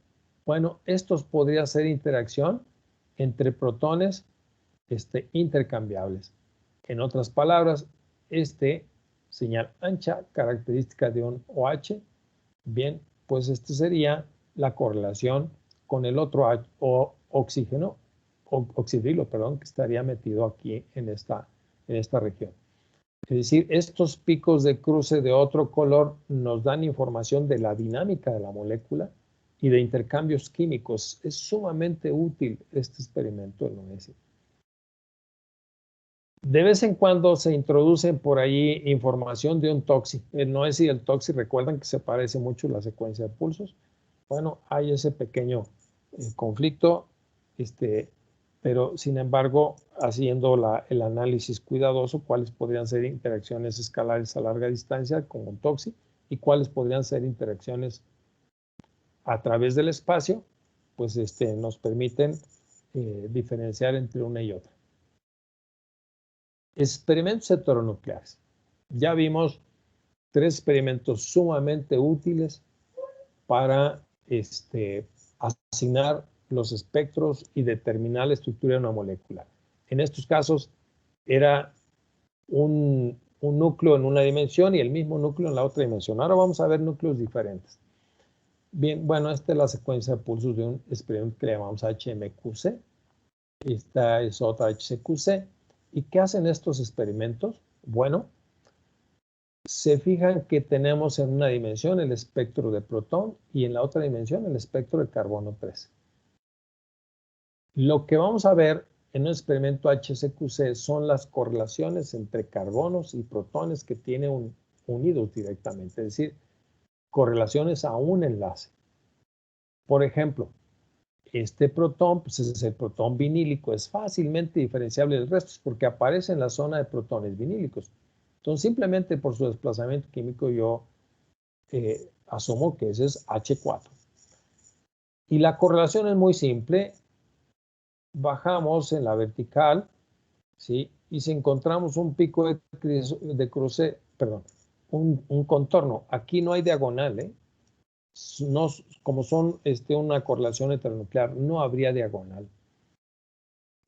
Bueno, estos podría ser interacción entre protones intercambiables. En otras palabras, señal ancha, característica de un OH, bien, pues sería la correlación con el otro oxígeno, oxidrilo, perdón, que estaría metido aquí en esta región. Es decir, estos picos de cruce de otro color nos dan información de la dinámica de la molécula y de intercambios químicos. Es sumamente útil este experimento del Noesi. De vez en cuando se introducen por ahí información de un toxi. El Noesi y el toxi, recuerdan que se parece mucho la secuencia de pulsos. Bueno, hay ese pequeño conflicto, pero sin embargo, haciendo el análisis cuidadoso, cuáles podrían ser interacciones escalares a larga distancia con un toxi y cuáles podrían ser interacciones a través del espacio, pues nos permiten diferenciar entre una y otra. Experimentos heteronucleares. Ya vimos 3 experimentos sumamente útiles para asignar los espectros y determinar la estructura de una molécula. En estos casos era un núcleo en una dimensión y el mismo núcleo en la otra dimensión. Ahora vamos a ver núcleos diferentes. Bien, bueno, esta es la secuencia de pulsos de un experimento que le llamamos HMQC. Esta es otra HCQC. ¿Y qué hacen estos experimentos? Bueno, se fijan que tenemos en una dimensión el espectro de protón y en la otra dimensión el espectro de carbono 13. Lo que vamos a ver en un experimento HCQC son las correlaciones entre carbonos y protones que tienen unidos directamente, es decir, correlaciones a un enlace. Por ejemplo, este protón, pues es el protón vinílico, es fácilmente diferenciable del resto porque aparece en la zona de protones vinílicos. Entonces, simplemente por su desplazamiento químico yo asumo que ese es H4. Y la correlación es muy simple. Bajamos en la vertical, ¿sí? Y si encontramos un pico de cruce, perdón, un contorno. Aquí no hay diagonal, ¿eh? No, como son una correlación heteronuclear, no habría diagonal.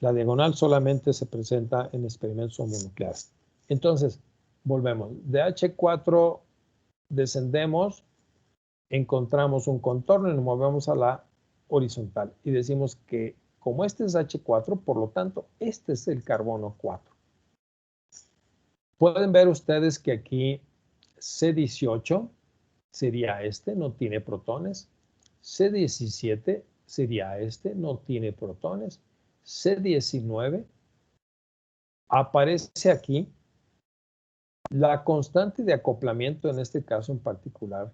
La diagonal solamente se presenta en experimentos homonucleares. Entonces, volvemos. De H4 descendemos, encontramos un contorno y nos movemos a la horizontal. Y decimos que como este es H4, por lo tanto, este es el carbono 4. Pueden ver ustedes que aquí C18 sería no tiene protones. C17 sería no tiene protones. C19, aparece aquí la constante de acoplamiento, en este caso en particular,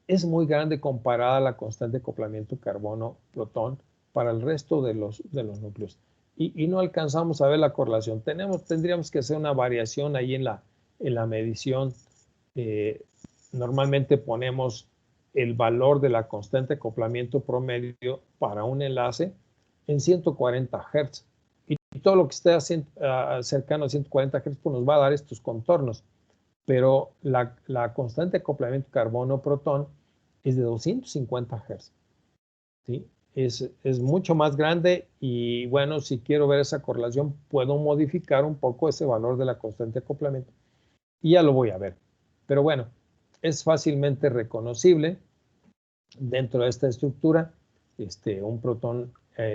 es muy grande comparada a la constante de acoplamiento carbono-protón para el resto de los núcleos. Y no alcanzamos a ver la correlación. Tendríamos que hacer una variación ahí en la medición. Normalmente ponemos el valor de la constante de acoplamiento promedio para un enlace en 140 Hz. Y todo lo que esté cercano a 140 Hz pues nos va a dar estos contornos. Pero la constante de acoplamiento carbono-protón es de 250 Hz. ¿Sí? Es mucho más grande y bueno, si quiero ver esa correlación, puedo modificar un poco ese valor de la constante de acoplamiento y ya lo voy a ver. Pero bueno, es fácilmente reconocible dentro de esta estructura. Un protón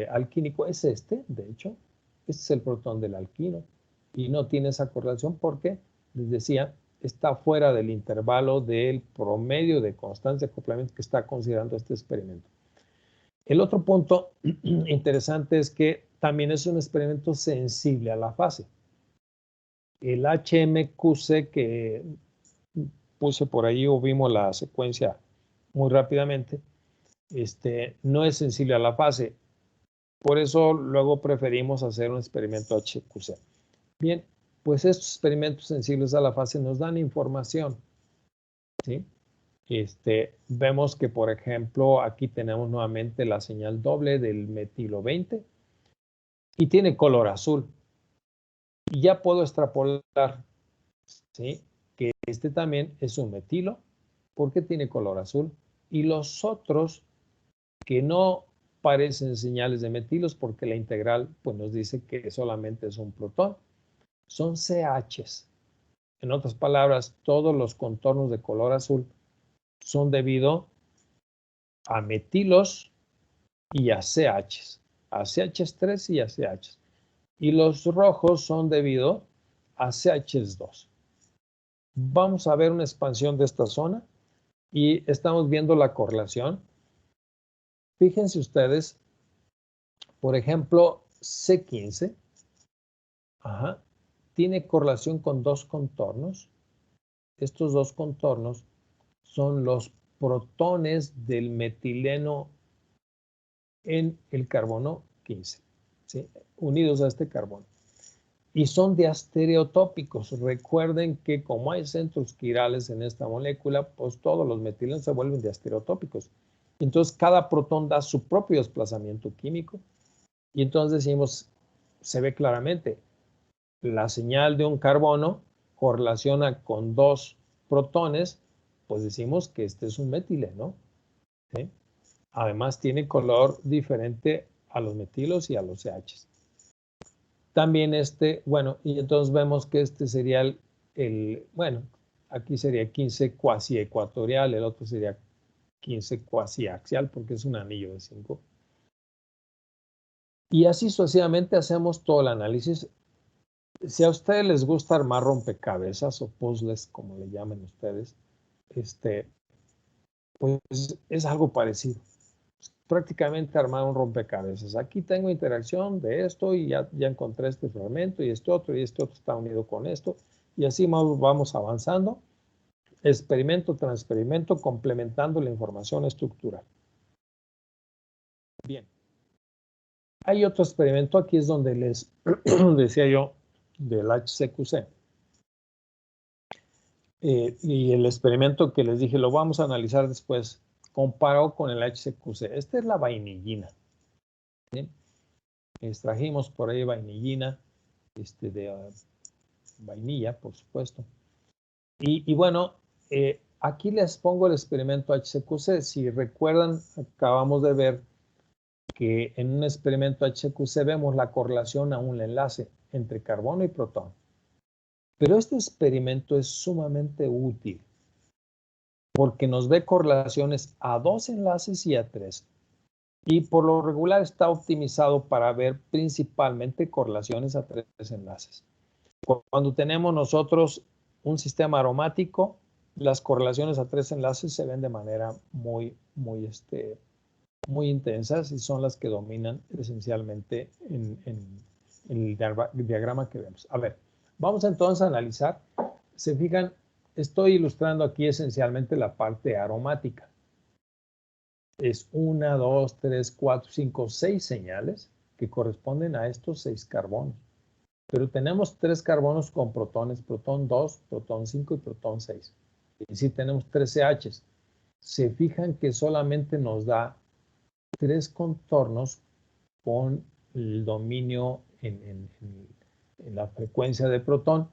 alquínico es de hecho, este es el protón del alquino y no tiene esa correlación porque, les decía, está fuera del intervalo del promedio de constancia de acoplamiento que está considerando este experimento. El otro punto interesante es que también es un experimento sensible a la fase. El HMQC que puse por ahí o vimos la secuencia muy rápidamente, no es sensible a la fase. Por eso luego preferimos hacer un experimento HQC. Bien, pues estos experimentos sensibles a la fase nos dan información, ¿sí? Vemos que, por ejemplo, aquí tenemos nuevamente la señal doble del metilo 20 y tiene color azul. Y ya puedo extrapolar, ¿sí?, que también es un metilo porque tiene color azul. Y los otros que no parecen señales de metilos porque la integral pues, nos dice que solamente es un protón, son CHs. En otras palabras, todos los contornos de color azul son debido a metilos y a CHs, a CH3 y a CHs. Y los rojos son debido a CH2. Vamos a ver una expansión de esta zona y estamos viendo la correlación. Fíjense ustedes, por ejemplo, C15 tiene correlación con dos contornos. Estos dos contornos son los protones del metileno en el carbono 15, ¿sí?, unidos a este carbono. Y son diastereotópicos. Recuerden que como hay centros quirales en esta molécula, pues todos los metilenos se vuelven diastereotópicos. Entonces cada protón da su propio desplazamiento químico. Y entonces decimos, se ve claramente, la señal de un carbono correlaciona con dos protones, pues decimos que este es un metileno, ¿sí? Además tiene color diferente a los metilos y a los CHs. También bueno, y entonces vemos que sería bueno, aquí sería 15 cuasi ecuatorial, el otro sería 15 cuasi axial porque es un anillo de 5. Y así sucesivamente hacemos todo el análisis. Si a ustedes les gusta armar rompecabezas o puzzles, como le llaman ustedes, pues es algo parecido. Prácticamente armar un rompecabezas. Aquí tengo interacción de esto y ya encontré este fragmento y este otro está unido con esto. Y así vamos avanzando, experimento tras experimento, complementando la información estructural. Bien. Hay otro experimento, aquí es donde les decía yo del HCQC. Y el experimento que les dije, lo vamos a analizar después, comparado con el HCQC. Esta es la vainillina. ¿Sí? Extrajimos por ahí vainillina, de vainilla, por supuesto. Y bueno, aquí les pongo el experimento HCQC. Si recuerdan, acabamos de ver que en un experimento HCQC vemos la correlación a un enlace entre carbono y protón. Pero este experimento es sumamente útil porque nos ve correlaciones a 2 enlaces y a 3. Y por lo regular está optimizado para ver principalmente correlaciones a 3 enlaces. Cuando tenemos nosotros un sistema aromático, las correlaciones a 3 enlaces se ven de manera muy muy intensas y son las que dominan esencialmente en el diagrama que vemos. A ver, vamos entonces a analizar. Se fijan, estoy ilustrando aquí esencialmente la parte aromática. Es 1, 2, 3, 4, 5, 6 señales que corresponden a estos 6 carbonos. Pero tenemos 3 carbonos con protones, protón 2, protón 5 y protón 6. Y si tenemos 13 H's. Se fijan que solamente nos da 3 contornos con el dominio en la frecuencia de protón.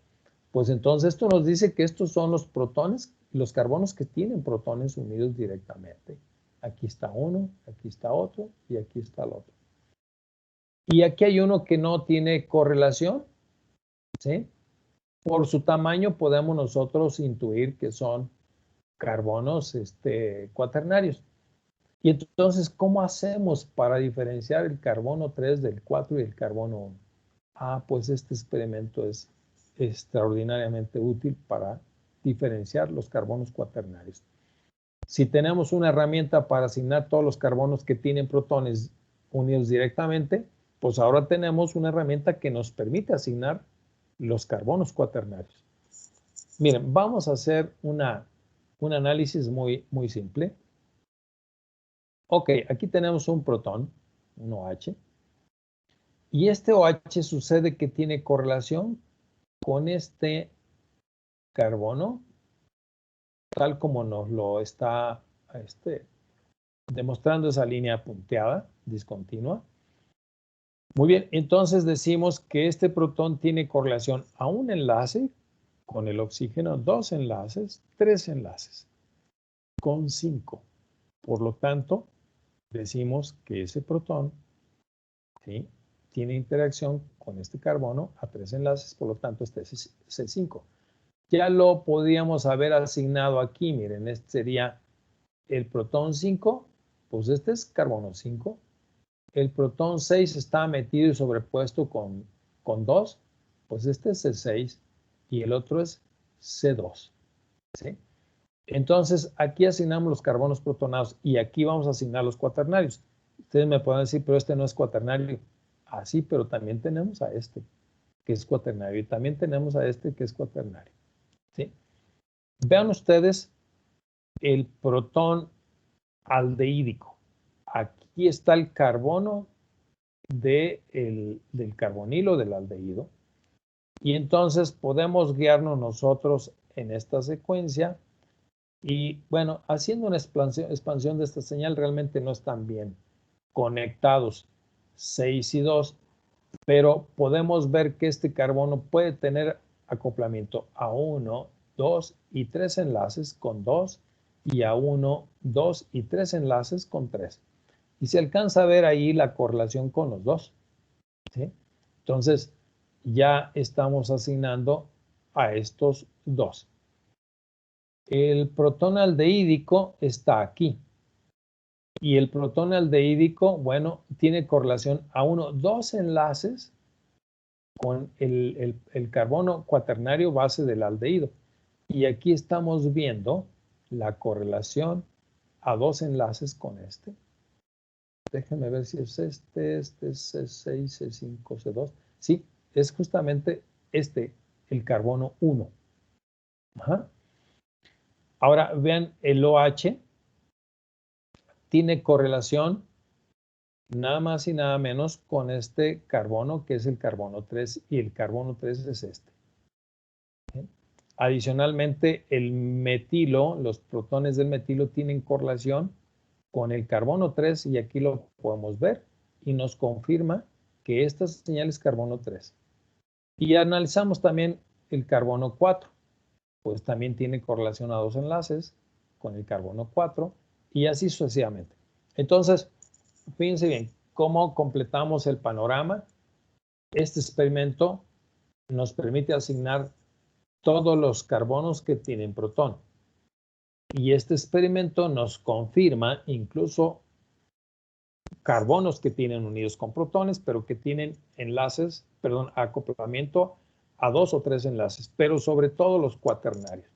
Pues entonces esto nos dice que estos son los protones, los carbonos que tienen protones unidos directamente. Aquí está uno, aquí está otro y aquí está el otro. Y aquí hay uno que no tiene correlación, ¿sí? Por su tamaño podemos nosotros intuir que son carbonos cuaternarios. Y entonces, ¿cómo hacemos para diferenciar el carbono 3 del 4 y el carbono 1? Ah, pues este experimento es extraordinariamente útil para diferenciar los carbonos cuaternarios. Si tenemos una herramienta para asignar todos los carbonos que tienen protones unidos directamente, pues ahora tenemos una herramienta que nos permite asignar los carbonos cuaternarios. Miren, vamos a hacer un análisis muy simple. Ok, aquí tenemos un protón, un OH, y este OH sucede que tiene correlación con este carbono, tal como nos lo está demostrando esa línea punteada, discontinua. Muy bien, entonces decimos que este protón tiene correlación a un enlace con el oxígeno, 2 enlaces, 3 enlaces, con 5. Por lo tanto, decimos que ese protón, ¿sí?, tiene interacción con este carbono a 3 enlaces, por lo tanto este es C5. Ya lo podríamos haber asignado aquí, miren, este sería el protón 5, pues este es carbono 5. El protón 6 está metido y sobrepuesto con 2, pues este es C6 y el otro es C2, ¿sí? Entonces, aquí asignamos los carbonos protonados y aquí vamos a asignar los cuaternarios. Ustedes me pueden decir, pero este no es cuaternario. Ah, sí, pero también tenemos a este, que es cuaternario, y también tenemos a este, que es cuaternario, ¿sí? Vean ustedes el protón aldehídico. Aquí está el carbono del carbonilo del aldehído. Y entonces podemos guiarnos nosotros en esta secuencia. Y bueno, haciendo una expansión de esta señal, realmente no están bien conectados 6 y 2, pero podemos ver que este carbono puede tener acoplamiento a 1, 2 y 3 enlaces con 2 y a 1, 2 y 3 enlaces con 3. Y se alcanza a ver ahí la correlación con los dos, ¿sí? Entonces, ya estamos asignando a estos dos. El protón aldehídico está aquí. Y el protón aldehídico, bueno, tiene correlación a 1, 2 enlaces con el carbono cuaternario base del aldehído. Y aquí estamos viendo la correlación a 2 enlaces con este. Déjenme ver si es este es C6, C5, C2. Sí, es justamente el carbono 1. Ajá. Ahora vean, el OH tiene correlación nada más y nada menos con este carbono, que es el carbono 3, y el carbono 3 es este. ¿Sí? Adicionalmente, el metilo, los protones del metilo tienen correlación con el carbono 3, y aquí lo podemos ver, y nos confirma que esta señal es carbono 3. Y analizamos también el carbono 4, pues también tiene correlación a 2 enlaces con el carbono 4, y así sucesivamente. Entonces, fíjense bien, ¿cómo completamos el panorama? Este experimento nos permite asignar todos los carbonos que tienen protón. Y este experimento nos confirma incluso carbonos que tienen unidos con protones, pero que tienen enlaces, perdón, acoplamiento a 2 o 3 enlaces, pero sobre todo los cuaternarios.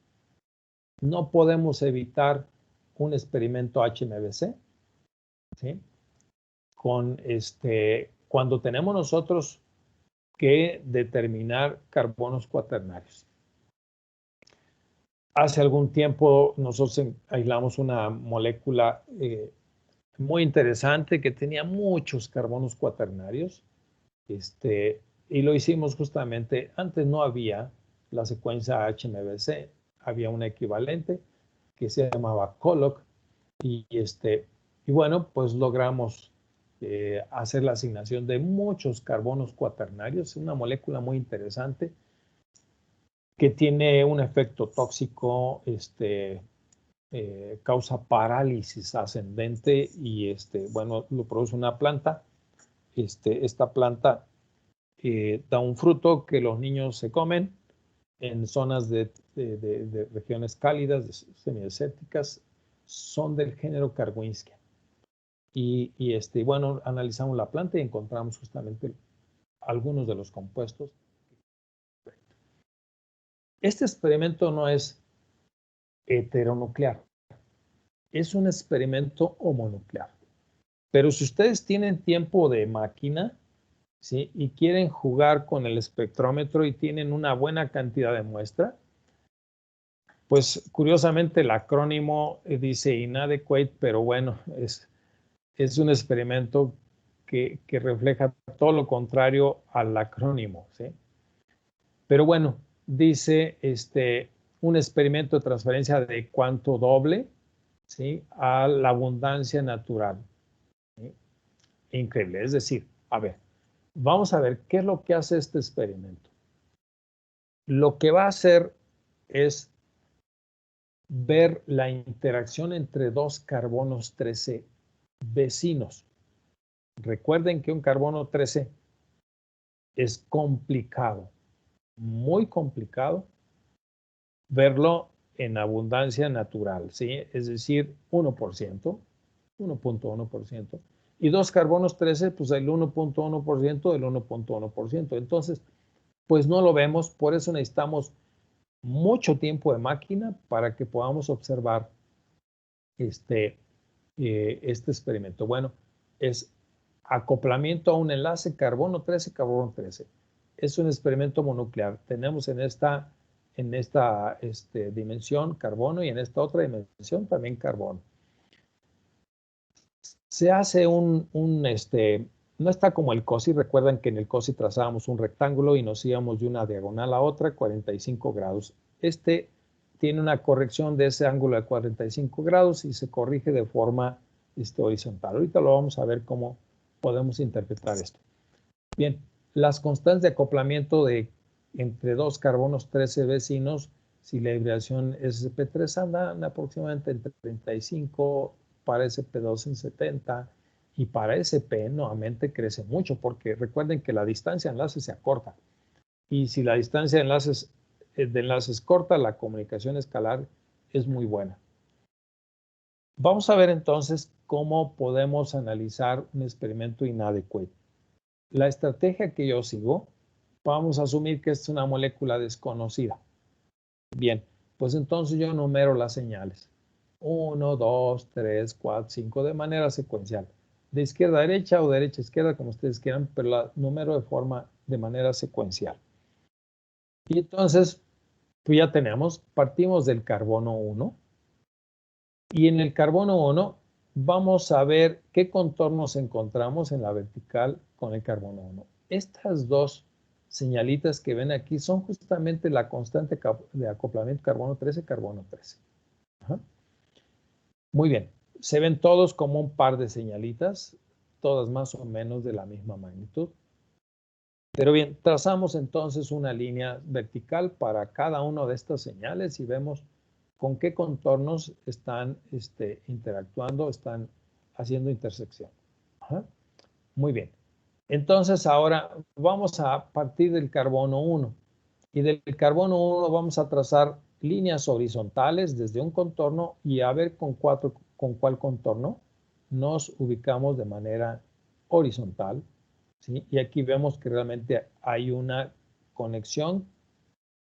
No podemos evitar un experimento HMBC, ¿sí? Cuando tenemos nosotros que determinar carbonos cuaternarios. Hace algún tiempo nosotros aislamos una molécula muy interesante que tenía muchos carbonos cuaternarios, y lo hicimos justamente, antes no había la secuencia HMBC, había un equivalente que se llamaba COLOC, y bueno, pues logramos hacer la asignación de muchos carbonos cuaternarios, una molécula muy interesante que tiene un efecto tóxico, causa parálisis ascendente y bueno, lo produce una planta. Esta planta da un fruto que los niños se comen en zonas de regiones cálidas, semidesérticas, son del género Karwinska. Y bueno, analizamos la planta y encontramos justamente algunos de los compuestos. Este experimento no es heteronuclear, es un experimento homonuclear. Pero si ustedes tienen tiempo de máquina, ¿sí? Y quieren jugar con el espectrómetro y tienen una buena cantidad de muestra, pues curiosamente el acrónimo dice inadequate, pero bueno, es un experimento que refleja todo lo contrario al acrónimo, ¿sí? Pero bueno, dice un experimento de transferencia de cuánto doble, ¿sí? A la abundancia natural, ¿sí? Increíble, es decir, a ver, vamos a ver qué es lo que hace este experimento. Lo que va a hacer es ver la interacción entre dos carbonos 13 vecinos. Recuerden que un carbono 13 es complicado, muy complicado verlo en abundancia natural, ¿sí? Es decir, 1%, 1.1%. Y dos carbonos 13, pues el 1.1% del 1.1%. Entonces, pues no lo vemos, por eso necesitamos mucho tiempo de máquina para que podamos observar este experimento. Bueno, es acoplamiento a un enlace carbono 13, carbono 13. Es un experimento mononuclear. Tenemos en esta dimensión carbono y en esta otra dimensión también carbono. Se hace no está como el COSI. Recuerdan que en el COSI trazábamos un rectángulo y nos íbamos de una diagonal a otra, 45 grados. Tiene una corrección de ese ángulo de 45 grados y se corrige de forma horizontal. Ahorita lo vamos a ver cómo podemos interpretar esto. Bien, las constantes de acoplamiento entre dos carbonos 13 vecinos, si la hibridación es SP3 andan aproximadamente entre 35, para SP2 en 70, y para SP nuevamente crece mucho, porque recuerden que la distancia de enlace se acorta. Y si la distancia de enlaces corta, la comunicación escalar es muy buena. Vamos a ver entonces cómo podemos analizar un experimento inadecuado. La estrategia que yo sigo, vamos a asumir que es una molécula desconocida. Bien, pues entonces yo numero las señales. 1, 2, 3, 4, 5 de manera secuencial. De izquierda a derecha o derecha a izquierda, como ustedes quieran, pero la número de manera secuencial. Y entonces, pues ya partimos del carbono 1. Y en el carbono 1 vamos a ver qué contornos encontramos en la vertical con el carbono 1. Estas dos señalitas que ven aquí son justamente la constante de acoplamiento carbono 13, carbono 13. Ajá. Muy bien, se ven todos como un par de señalitas, todas más o menos de la misma magnitud. Pero bien, trazamos entonces una línea vertical para cada una de estas señales y vemos con qué contornos están interactuando, están haciendo intersección. Ajá. Muy bien. Entonces ahora vamos a partir del carbono 1. Y del carbono 1 vamos a trazar líneas horizontales desde un contorno y a ver con cuál contorno nos ubicamos de manera horizontal. ¿Sí? Y aquí vemos que realmente hay una conexión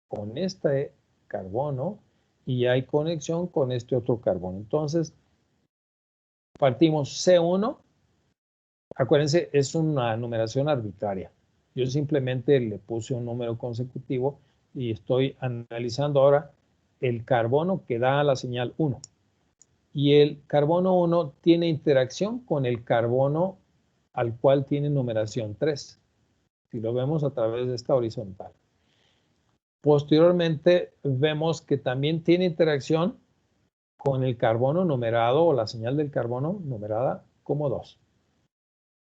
con este carbono y hay conexión con este otro carbono. Entonces, Partimos C1. Acuérdense, es una numeración arbitraria. Yo simplemente le puse un número consecutivo y estoy analizando ahora el carbono que da la señal 1. Y el carbono 1 tiene interacción con el carbono al cual tiene numeración 3. Si lo vemos a través de esta horizontal. Posteriormente vemos que también tiene interacción con el carbono numerado o la señal del carbono numerada como 2.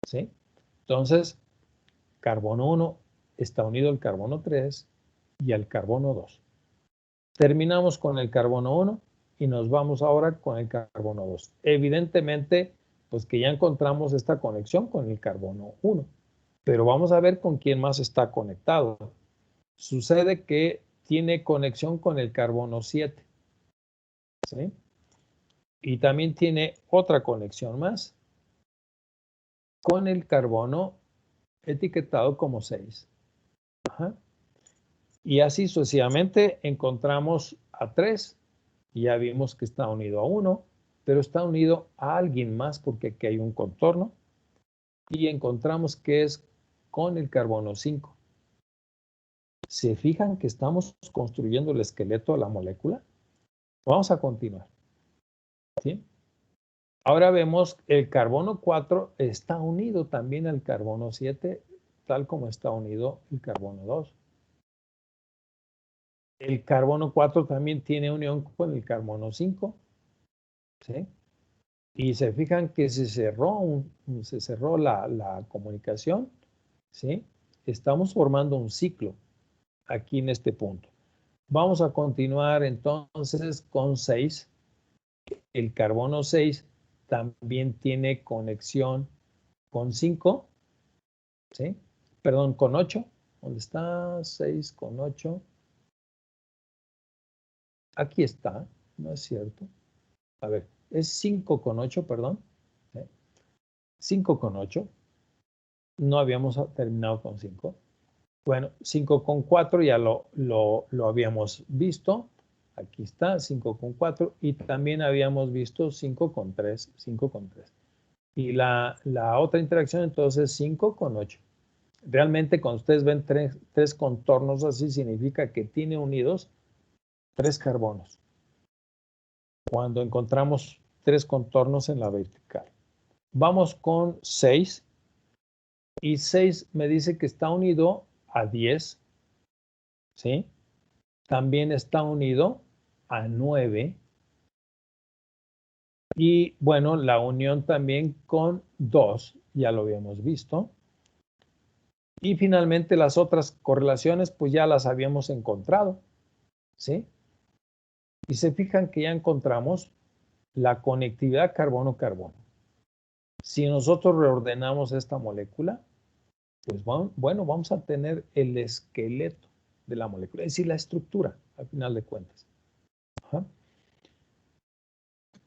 ¿Sí? Entonces, carbono 1 está unido al carbono 3 y al carbono 2. Terminamos con el carbono 1 y nos vamos ahora con el carbono 2. Evidentemente, pues que ya encontramos esta conexión con el carbono 1. Pero vamos a ver con quién más está conectado. Sucede que tiene conexión con el carbono 7. ¿Sí? Y también tiene otra conexión más con el carbono etiquetado como 6. Ajá. Y así sucesivamente encontramos a 3. Ya vimos que está unido a 1, pero está unido a alguien más porque aquí hay un contorno. Y encontramos que es con el carbono 5. ¿Se fijan que estamos construyendo el esqueleto de la molécula? Vamos a continuar. ¿Sí? Ahora vemos el carbono 4 está unido también al carbono 7, tal como está unido el carbono 2. El carbono 4 también tiene unión con el carbono 5. ¿Sí? Y se fijan que se cerró la comunicación. ¿Sí? Estamos formando un ciclo aquí en este punto. Vamos a continuar entonces con 6. El carbono 6 también tiene conexión con 5. ¿Sí? Perdón, con 8. ¿Dónde está? 6 con 8. Aquí está, no es cierto. A ver, es 5 con 8, perdón. 5 con 8. No habíamos terminado con 5. Bueno, 5 con 4 ya lo habíamos visto. Aquí está, 5 con 4. Y también habíamos visto 5 con 3. 5 con 3. Y la otra interacción entonces es 5 con 8. Realmente cuando ustedes ven tres contornos así, significa que tiene unidos 3 carbonos. Cuando encontramos 3 contornos en la vertical. Vamos con 6. Y 6 me dice que está unido a 10. ¿Sí? También está unido a 9. Y bueno, la unión también con 2, ya lo habíamos visto. Y finalmente las otras correlaciones, pues ya las habíamos encontrado. ¿Sí? Y se fijan que ya encontramos la conectividad carbono-carbono. Si nosotros reordenamos esta molécula, pues bueno, vamos a tener el esqueleto de la molécula, es decir, la estructura, al final de cuentas. Ajá.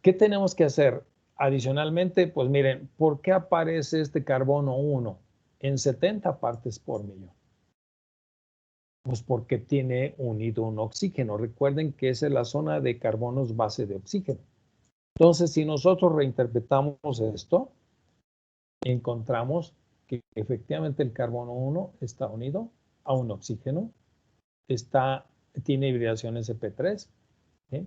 ¿Qué tenemos que hacer? Adicionalmente, pues miren, ¿por qué aparece este carbono 1 en 70 partes por millón? Pues porque tiene unido un oxígeno. Recuerden que esa es la zona de carbonos base de oxígeno. Entonces, si nosotros reinterpretamos esto, encontramos que efectivamente el carbono 1 está unido a un oxígeno, tiene hibridación sp3. ¿Sí?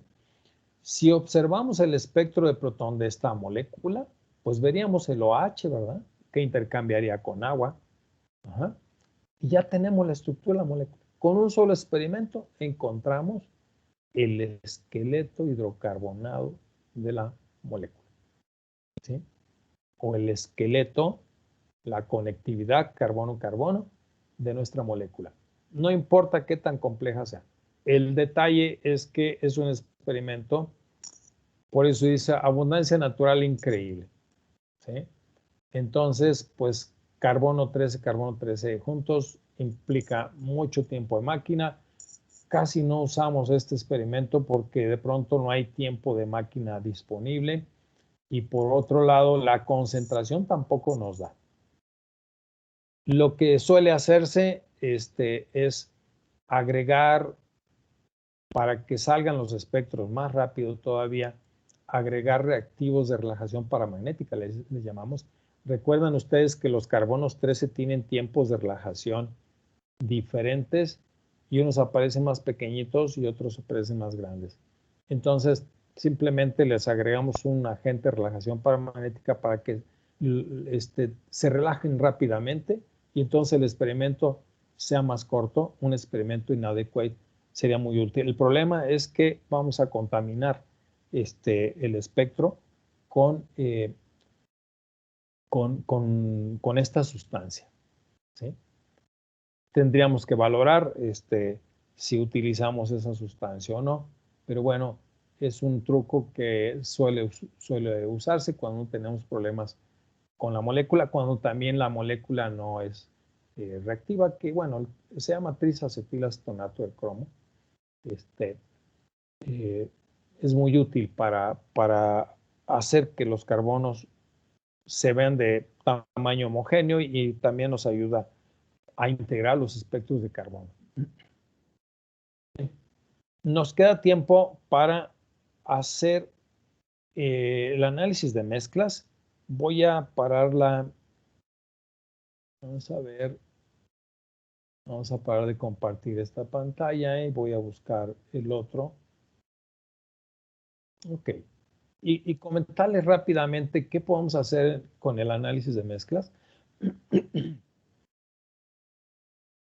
Si observamos el espectro de protón de esta molécula, pues veríamos el OH, ¿verdad? Que intercambiaría con agua. Ajá. Y ya tenemos la estructura de la molécula. Con un solo experimento encontramos el esqueleto hidrocarbonado de la molécula. ¿Sí? O el esqueleto, la conectividad carbono-carbono de nuestra molécula. No importa qué tan compleja sea. El detalle es que es un experimento, por eso dice abundancia natural increíble. ¿Sí? Entonces, pues carbono 13 juntos implica mucho tiempo de máquina. Casi no usamos este experimento porque de pronto no hay tiempo de máquina disponible. Y por otro lado, la concentración tampoco nos da. Lo que suele hacerse es agregar, para que salgan los espectros más rápido todavía, agregar reactivos de relajación paramagnética, les llamamos. Recuerdan ustedes que los carbonos 13 tienen tiempos de relajación diferentes y unos aparecen más pequeñitos y otros aparecen más grandes. Entonces, simplemente les agregamos un agente de relajación paramagnética para que se relajen rápidamente y entonces el experimento sea más corto. Un experimento inadecuado sería muy útil. El problema es que vamos a contaminar el espectro con esta sustancia, ¿sí? Tendríamos que valorar si utilizamos esa sustancia o no, pero bueno, es un truco que suele usarse cuando tenemos problemas con la molécula, cuando también la molécula no es reactiva, que bueno, se llama trisacetilaceto de cromo. Es muy útil para hacer que los carbonos se vean de tamaño homogéneo y también nos ayuda a integrar los espectros de carbono. Nos queda tiempo para hacer el análisis de mezclas. Voy a pararla. Vamos a ver. Vamos a parar de compartir esta pantalla y voy a buscar el otro. Ok. Y comentarles rápidamente qué podemos hacer con el análisis de mezclas.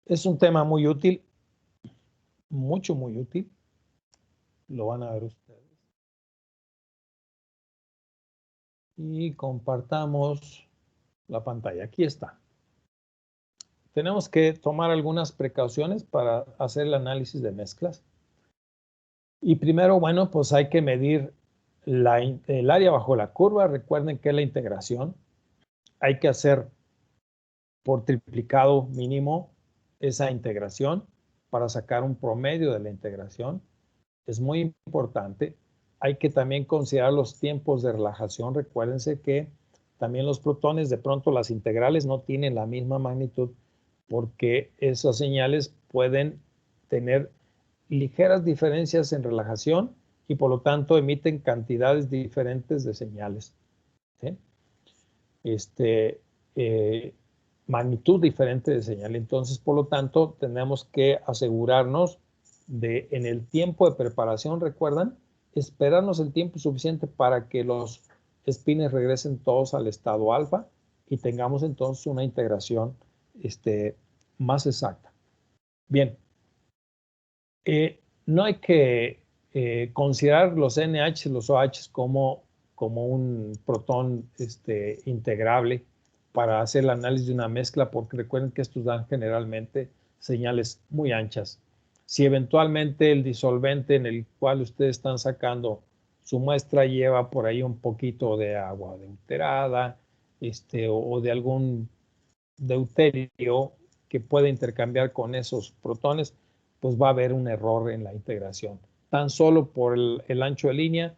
Es un tema muy útil, muy útil. Lo van a ver ustedes. Y compartamos la pantalla. Aquí está. Tenemos que tomar algunas precauciones para hacer el análisis de mezclas. Y primero, bueno, pues hay que medir el área bajo la curva. Recuerden que es la integración. Hay que hacer por triplicado mínimo esa integración para sacar un promedio de la integración. Es muy importante. Hay que también considerar los tiempos de relajación. Recuérdense que también los protones, de pronto las integrales no tienen la misma magnitud porque esas señales pueden tener ligeras diferencias en relajación y por lo tanto emiten cantidades diferentes de señales, ¿sí? Magnitud diferente de señal. Entonces, por lo tanto, tenemos que asegurarnos de, en el tiempo de preparación, ¿recuerdan? Esperarnos el tiempo suficiente para que los espines regresen todos al estado alfa y tengamos entonces una integración más exacta. Bien, no hay que considerar los NH, los OH como un protón integrable para hacer el análisis de una mezcla, porque recuerden que estos dan generalmente señales muy anchas. Si eventualmente el disolvente en el cual ustedes están sacando su muestra lleva por ahí un poquito de agua deuterada o de algún deuterio que puede intercambiar con esos protones, pues va a haber un error en la integración. Tan solo por el ancho de línea,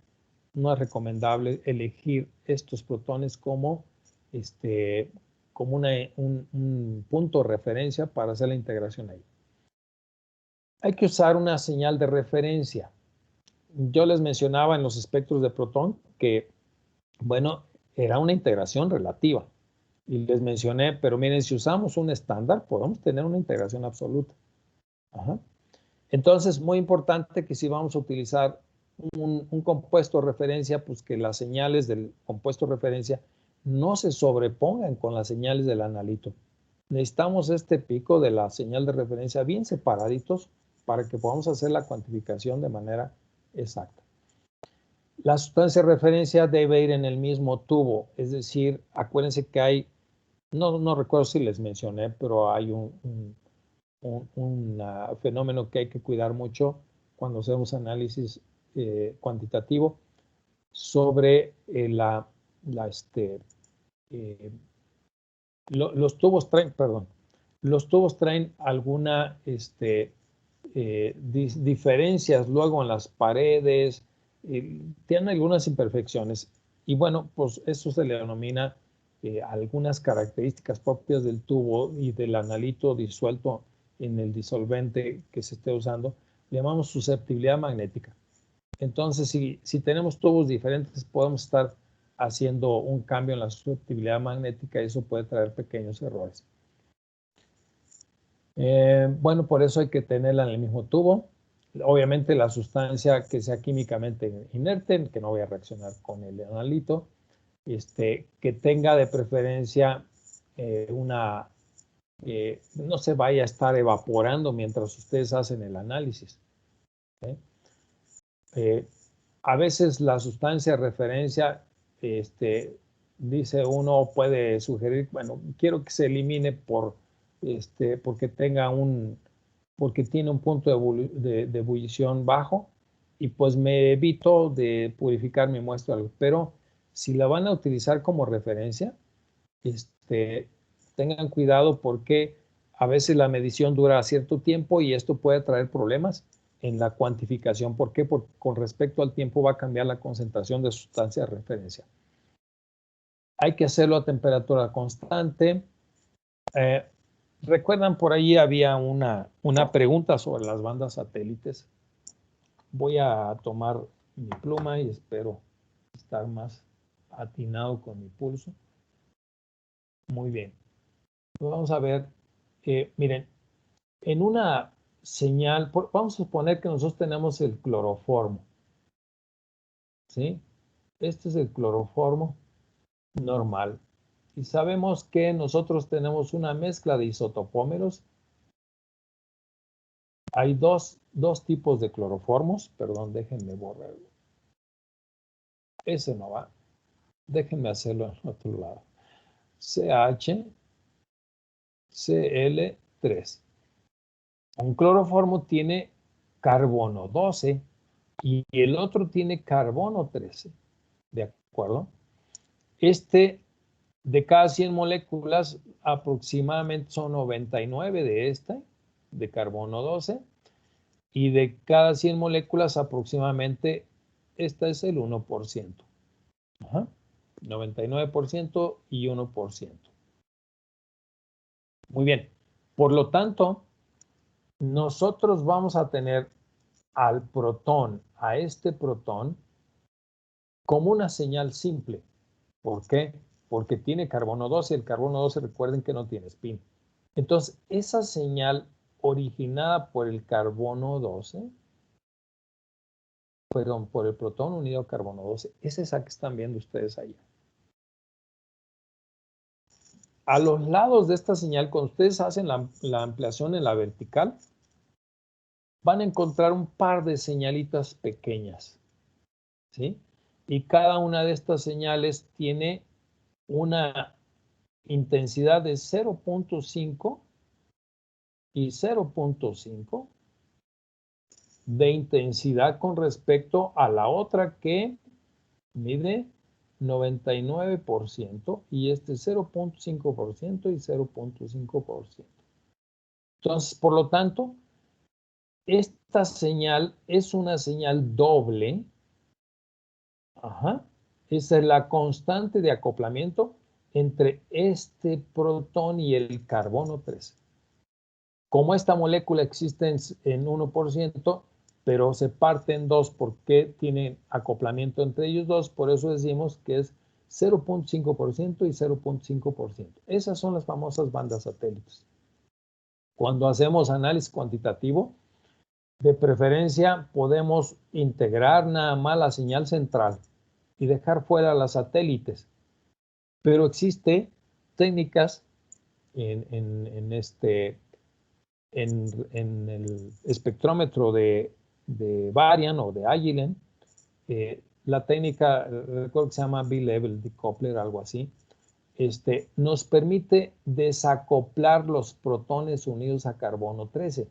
no es recomendable elegir estos protones como un punto de referencia para hacer la integración ahí. Hay que usar una señal de referencia. Yo les mencionaba en los espectros de protón que, bueno, era una integración relativa. Y les mencioné, pero miren, si usamos un estándar, podemos tener una integración absoluta. Ajá. Entonces, muy importante que si vamos a utilizar un compuesto de referencia, pues que las señales del compuesto de referencia no se sobrepongan con las señales del analito. Necesitamos este pico de la señal de referencia bien separaditos para que podamos hacer la cuantificación de manera exacta. La sustancia de referencia debe ir en el mismo tubo, es decir, acuérdense que hay, no recuerdo si les mencioné, pero hay un fenómeno que hay que cuidar mucho cuando hacemos análisis cuantitativo sobre los tubos traen alguna diferencias luego en las paredes, tienen algunas imperfecciones y bueno, pues eso se le denomina algunas características propias del tubo y del analito disuelto en el disolvente que se esté usando, le llamamos susceptibilidad magnética. Entonces, si tenemos tubos diferentes, podemos estar haciendo un cambio en la susceptibilidad magnética y eso puede traer pequeños errores. Bueno, por eso hay que tenerla en el mismo tubo. Obviamente la sustancia que sea químicamente inerte, que no vaya a reaccionar con el analito, que tenga de preferencia no se vaya a estar evaporando mientras ustedes hacen el análisis. A veces la sustancia de referencia, dice uno, puede sugerir, bueno, quiero que se elimine porque tiene un punto de ebullición bajo y pues me evito de purificar mi muestra. Pero si la van a utilizar como referencia, tengan cuidado porque a veces la medición dura cierto tiempo y esto puede traer problemas en la cuantificación. ¿Por qué? Porque con respecto al tiempo va a cambiar la concentración de sustancia de referencia. Hay que hacerlo a temperatura constante. ¿Recuerdan? Por ahí había una pregunta sobre las bandas satélites. Voy a tomar mi pluma y espero estar más atinado con mi pulso. Muy bien. Vamos a ver, miren, en una señal, vamos a suponer que nosotros tenemos el cloroformo, ¿sí? Este es el cloroformo normal. Y sabemos que nosotros tenemos una mezcla de isotopómeros. Hay dos tipos de cloroformos. Perdón, déjenme borrarlo. Ese no va. Déjenme hacerlo en otro lado. CH, Cl3. Un cloroformo tiene carbono 12 y el otro tiene carbono 13. ¿De acuerdo? De cada 100 moléculas, aproximadamente son 99 de carbono 12, y de cada 100 moléculas, aproximadamente, esta es el 1%. Ajá. 99% y 1%. Muy bien. Por lo tanto, nosotros vamos a tener al protón, a este protón, como una señal simple. ¿Por qué? Porque tiene carbono 12 y el carbono 12, recuerden que no tiene spin. Entonces, esa señal originada por el carbono 12, perdón, por el protón unido a carbono 12, es esa que están viendo ustedes ahí. A los lados de esta señal, cuando ustedes hacen la ampliación en la vertical, van a encontrar un par de señalitas pequeñas, ¿sí? Y cada una de estas señales tiene una intensidad de 0.5 y 0.5 de intensidad con respecto a la otra que mide 99% y 0.5% y 0.5%. Entonces, por lo tanto, esta señal es una señal doble. Ajá. Esa es la constante de acoplamiento entre este protón y el carbono 13. Como esta molécula existe en 1%, pero se parte en dos porque tienen acoplamiento entre ellos dos, por eso decimos que es 0.5% y 0.5%. Esas son las famosas bandas satélites. Cuando hacemos análisis cuantitativo, de preferencia podemos integrar nada más la señal central y dejar fuera las satélites. Pero existe técnicas en el espectrómetro de Varian o de Agilent, la técnica, recuerdo que se llama B-Level Decoupler, algo así, nos permite desacoplar los protones unidos a carbono 13,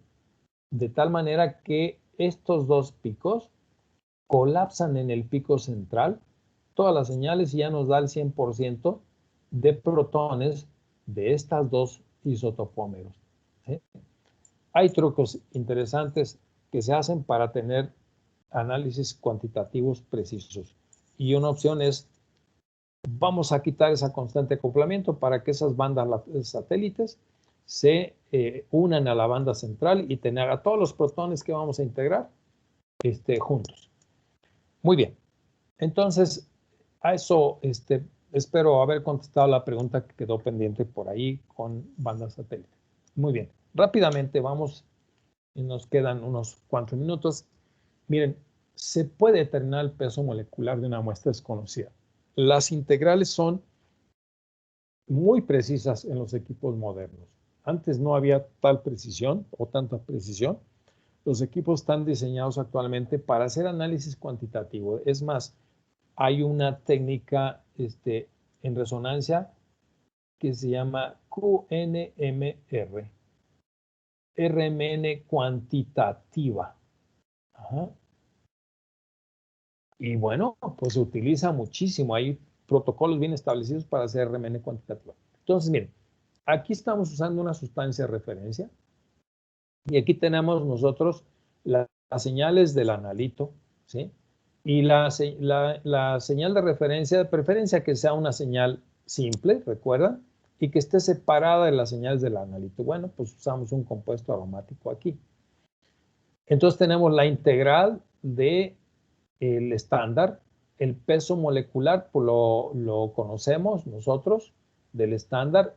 de tal manera que estos dos picos colapsan en el pico central, todas las señales, y ya nos da el 100% de protones de estas dos isotopómeros, ¿sí? Hay trucos interesantes que se hacen para tener análisis cuantitativos precisos. Y una opción es, vamos a quitar esa constante de acoplamiento para que esas bandas satélites se unan a la banda central y tener a todos los protones que vamos a integrar juntos. Muy bien. Entonces, a eso espero haber contestado la pregunta que quedó pendiente por ahí con banda satélite. Muy bien. Rápidamente vamos, y nos quedan unos cuantos minutos. Miren, se puede determinar el peso molecular de una muestra desconocida. Las integrales son muy precisas en los equipos modernos. Antes no había tal precisión o tanta precisión. Los equipos están diseñados actualmente para hacer análisis cuantitativo. Es más, hay una técnica en resonancia que se llama QNMR, RMN cuantitativa. Ajá. Y bueno, pues se utiliza muchísimo. Hay protocolos bien establecidos para hacer RMN cuantitativa. Entonces, miren, aquí estamos usando una sustancia de referencia y aquí tenemos nosotros las señales del analito, ¿sí? Y la señal de referencia, de preferencia que sea una señal simple, ¿recuerdan? Y que esté separada de las señales del analito. Bueno, pues usamos un compuesto aromático aquí. Entonces tenemos la integral del estándar, el peso molecular, pues lo conocemos nosotros, del estándar,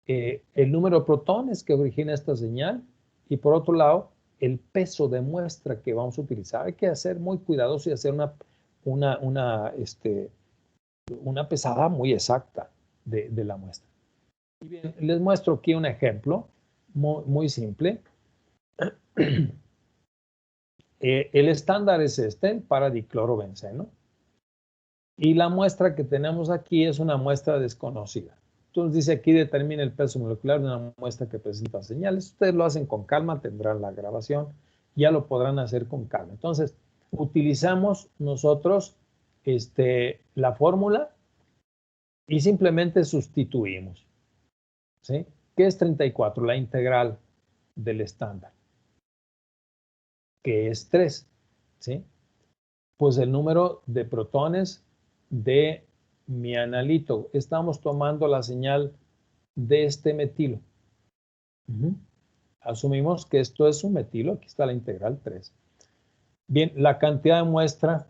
el número de protones que origina esta señal, y por otro lado, el peso de muestra que vamos a utilizar. Hay que ser muy cuidadosos y hacer una pesada muy exacta de la muestra. Y bien, les muestro aquí un ejemplo muy simple. El estándar es el paradiclorobenceno. Y la muestra que tenemos aquí es una muestra desconocida. Entonces dice aquí determina el peso molecular de una muestra que presenta señales. Ustedes lo hacen con calma, tendrán la grabación, ya lo podrán hacer con calma. Entonces utilizamos nosotros la fórmula y simplemente sustituimos. ¿Sí? ¿Qué es 34? La integral del estándar, que es 3. ¿Sí? Pues el número de protones de mi analito. Estamos tomando la señal de este metilo. Asumimos que esto es un metilo. Aquí está la integral 3. Bien, la cantidad de muestra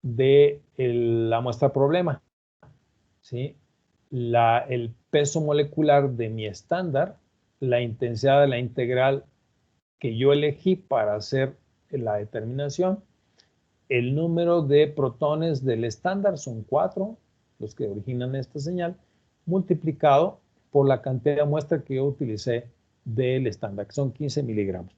de la muestra problema. ¿Sí? El peso molecular de mi estándar, la intensidad de la integral que yo elegí para hacer la determinación, el número de protones del estándar son 4, los que originan esta señal, multiplicado por la cantidad de muestra que yo utilicé del estándar, que son 15 miligramos.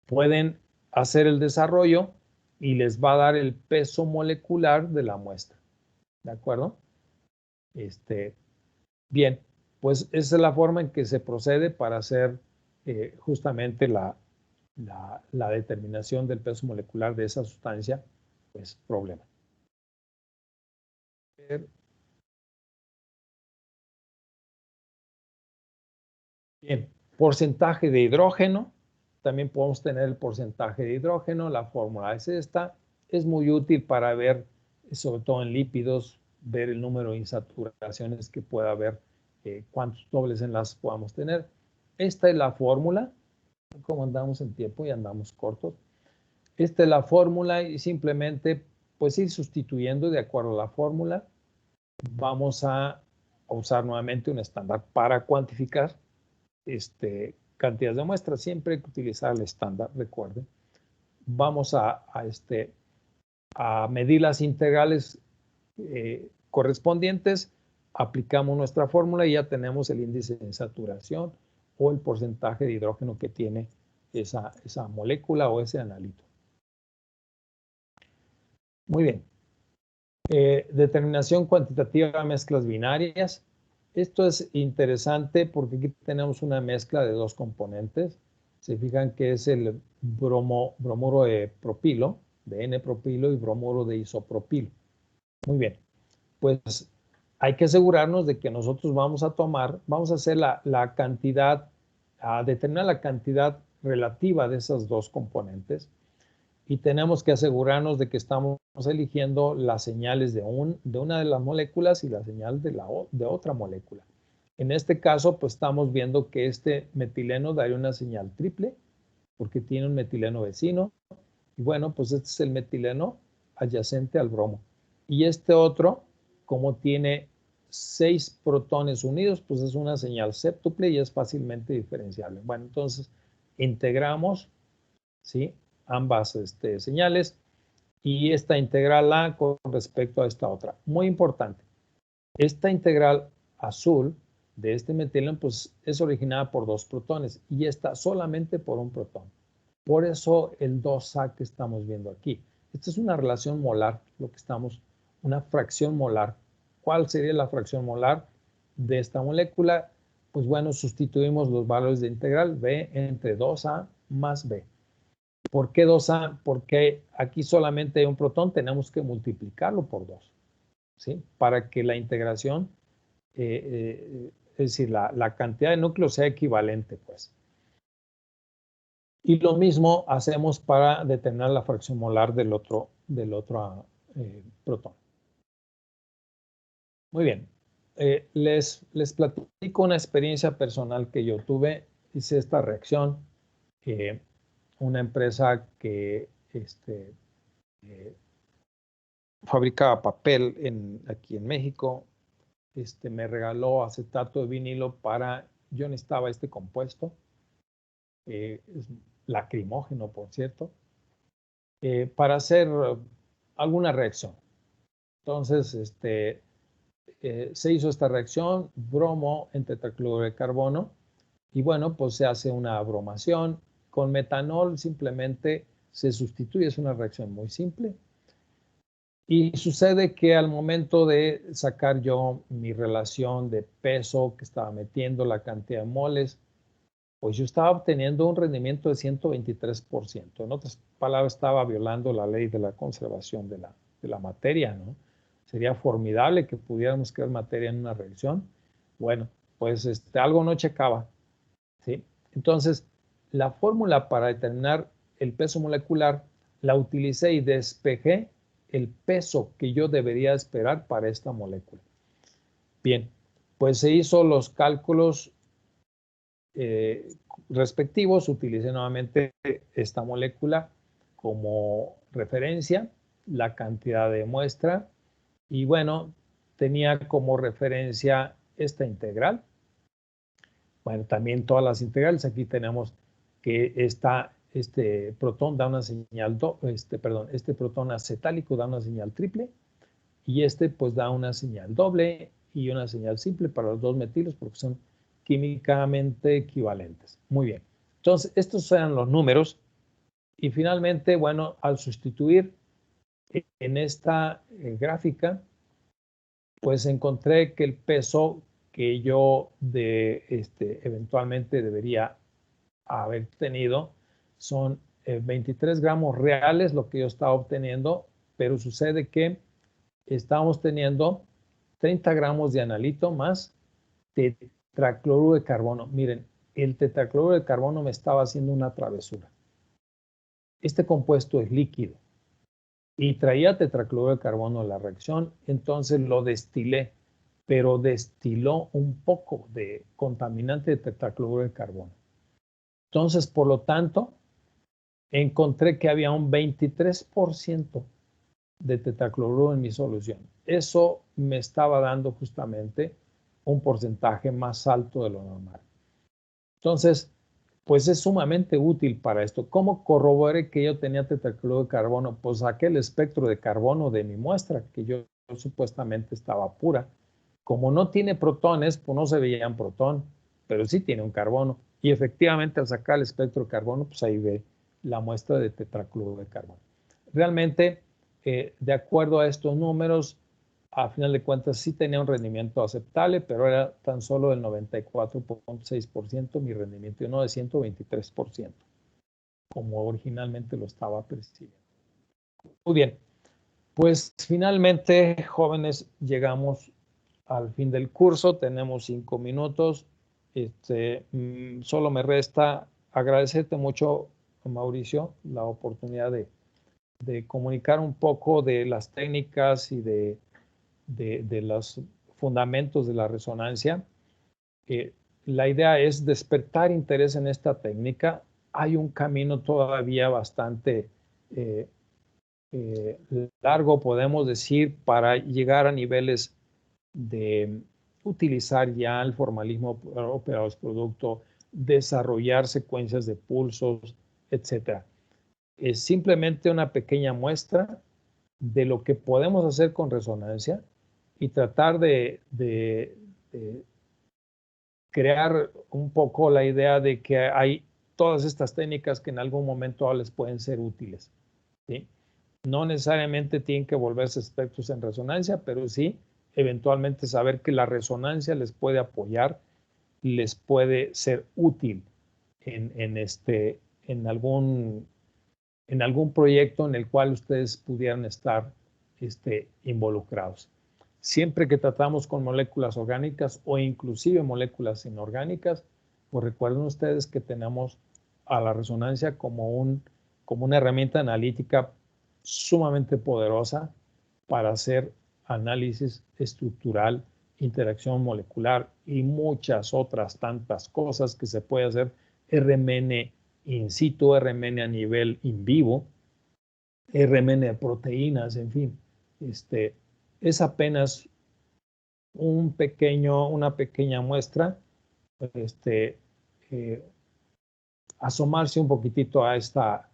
Pueden hacer el desarrollo y les va a dar el peso molecular de la muestra. ¿De acuerdo? Bien, pues esa es la forma en que se procede para hacer justamente la determinación del peso molecular de esa sustancia, pues problema. Bien, porcentaje de hidrógeno. También podemos tener el porcentaje de hidrógeno. La fórmula es esta. Es muy útil para ver, sobre todo en lípidos, ver el número de insaturaciones que pueda haber, cuántos dobles enlaces podamos tener. Esta es la fórmula. Como andamos en tiempo y andamos cortos. Esta es la fórmula y simplemente pues ir sustituyendo de acuerdo a la fórmula. Vamos a usar nuevamente un estándar para cuantificar cantidades de muestras. Siempre hay que utilizar el estándar, recuerden. Vamos a medir las integrales correspondientes, aplicamos nuestra fórmula y ya tenemos el índice de saturación o el porcentaje de hidrógeno que tiene esa molécula o ese analito. Muy bien. Determinación cuantitativa de mezclas binarias. Esto es interesante porque aquí tenemos una mezcla de dos componentes. Se fijan que es el bromuro de propilo, de N-propilo, y bromuro de isopropilo. Muy bien. Pues hay que asegurarnos de que nosotros vamos a hacer la cantidad, a determinar la cantidad relativa de esas dos componentes. Y tenemos que asegurarnos de que estamos eligiendo las señales de una de las moléculas y la señal de otra molécula. En este caso, pues estamos viendo que este metileno daría una señal triple porque tiene un metileno vecino. Y bueno, pues este es el metileno adyacente al bromo. Y este otro, como tiene 6 protones unidos, pues es una señal séptuple y es fácilmente diferenciable. Bueno, entonces integramos, ¿sí?, ambas señales y esta integral A con respecto a esta otra. Muy importante, esta integral azul de este metileno pues es originada por 2 protones y esta solamente por un protón. Por eso el 2A que estamos viendo aquí. Esta es una relación molar, lo que estamos, una fracción molar. ¿Cuál sería la fracción molar de esta molécula? Pues bueno, sustituimos los valores de integral B entre 2A más B. ¿Por qué 2A? Porque aquí solamente hay un protón, tenemos que multiplicarlo por 2, ¿sí? Para que la integración, es decir, la cantidad de núcleos sea equivalente, pues. Y lo mismo hacemos para determinar la fracción molar del otro protón. Muy bien. Les platico una experiencia personal que yo tuve. Hice esta reacción. Una empresa que fabricaba papel aquí en México me regaló acetato de vinilo yo necesitaba este compuesto. Es lacrimógeno, por cierto, para hacer alguna reacción. Entonces, se hizo esta reacción, bromo en tetracloruro de carbono, y bueno, pues se hace una bromación. Con metanol simplemente se sustituye, es una reacción muy simple. Y sucede que al momento de sacar yo mi relación de peso que estaba metiendo, la cantidad de moles, pues yo estaba obteniendo un rendimiento de 123%. En otras palabras, estaba violando la ley de la conservación de la materia, ¿no? Sería formidable que pudiéramos crear materia en una reacción. Bueno, pues algo no checaba, ¿sí? Entonces, la fórmula para determinar el peso molecular la utilicé y despejé el peso que yo debería esperar para esta molécula. Bien, pues se hizo los cálculos respectivos, utilicé nuevamente esta molécula como referencia, la cantidad de muestra, y bueno, tenía como referencia esta integral. Bueno, también todas las integrales, aquí tenemos que este protón da una señal, este protón acetálico da una señal triple, y pues da una señal doble y una señal simple para los 2 metilos porque son químicamente equivalentes. Muy bien. Entonces, estos eran los números. Y finalmente, bueno, al sustituir en esta gráfica, pues encontré que el peso que yo eventualmente debería haber tenido son 23 gramos reales, lo que yo estaba obteniendo, pero sucede que estamos teniendo 30 gramos de analito más tetracloruro de carbono. Miren, el tetracloruro de carbono me estaba haciendo una travesura. Este compuesto es líquido y traía tetracloruro de carbono en la reacción, entonces lo destilé, pero destiló un poco de contaminante de tetracloruro de carbono. Entonces, por lo tanto, encontré que había un 23% de tetracloruro en mi solución. Eso me estaba dando justamente un porcentaje más alto de lo normal. Entonces, pues es sumamente útil para esto. ¿Cómo corroboré que yo tenía tetracloruro de carbono? Pues saqué el espectro de carbono de mi muestra, que yo supuestamente estaba pura. Como no tiene protones, pues no se veía un protón, pero sí tiene un carbono. Y efectivamente al sacar el espectro de carbono, pues ahí ve la muestra de tetracloruro de carbono. Realmente, de acuerdo a estos números, a final de cuentas sí tenía un rendimiento aceptable, pero era tan solo del 94.6% mi rendimiento y no de 123%, como originalmente lo estaba percibiendo. Muy bien, pues finalmente, jóvenes, llegamos al fin del curso, tenemos 5 minutos. Solo me resta agradecerte mucho, Mauricio, la oportunidad de comunicar un poco de las técnicas y de los fundamentos de la resonancia. La idea es despertar interés en esta técnica. Hay un camino todavía bastante largo, podemos decir, para llegar a niveles de utilizar ya el formalismo operados producto, desarrollar secuencias de pulsos, etc. Es simplemente una pequeña muestra de lo que podemos hacer con resonancia y tratar de crear un poco la idea de que hay todas estas técnicas que en algún momento les pueden ser útiles, ¿sí? No necesariamente tienen que volverse expertos en resonancia, pero sí eventualmente saber que la resonancia les puede apoyar, les puede ser útil en algún proyecto en el cual ustedes pudieran estar involucrados. Siempre que tratamos con moléculas orgánicas o inclusive moléculas inorgánicas, pues recuerden ustedes que tenemos a la resonancia como una herramienta analítica sumamente poderosa para hacer análisis estructural, interacción molecular y muchas otras tantas cosas que se puede hacer RMN in situ, RMN a nivel in vivo, RMN de proteínas, en fin. Es apenas una pequeña muestra, asomarse un poquitito a esta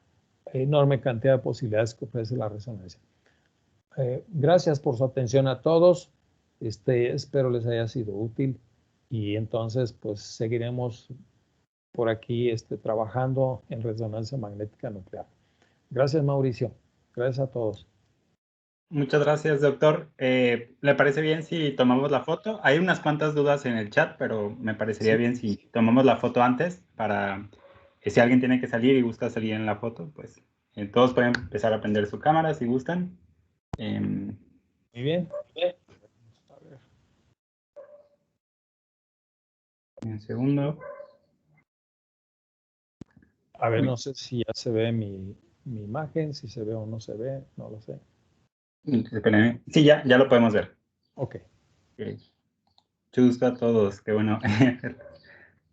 enorme cantidad de posibilidades que ofrece la resonancia. Gracias por su atención a todos. Espero les haya sido útil y entonces pues seguiremos por aquí trabajando en resonancia magnética nuclear. Gracias, Mauricio. Gracias a todos. Muchas gracias, doctor. ¿Le parece bien si tomamos la foto? Hay unas cuantas dudas en el chat, pero me parecería bien si tomamos la foto antes para que si alguien tiene que salir y gusta salir en la foto, pues todos pueden empezar a prender su cámara si gustan. Muy bien. Un segundo. A ver, no sé si ya se ve mi imagen, si se ve o no se ve, no lo sé. Espérenme. Sí, ya lo podemos ver. Ok. Gusto a todos, qué bueno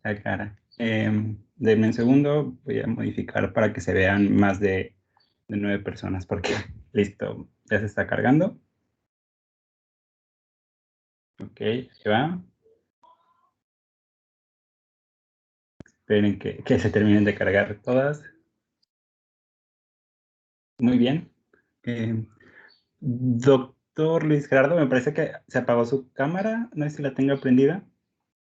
la cara. Denme un segundo, voy a modificar para que se vean más de 9 personas, porque listo, ya se está cargando. Ok, ahí va. Esperen que se terminen de cargar todas. Muy bien. Doctor Luis Gerardo, me parece que se apagó su cámara. No sé si la tengo prendida.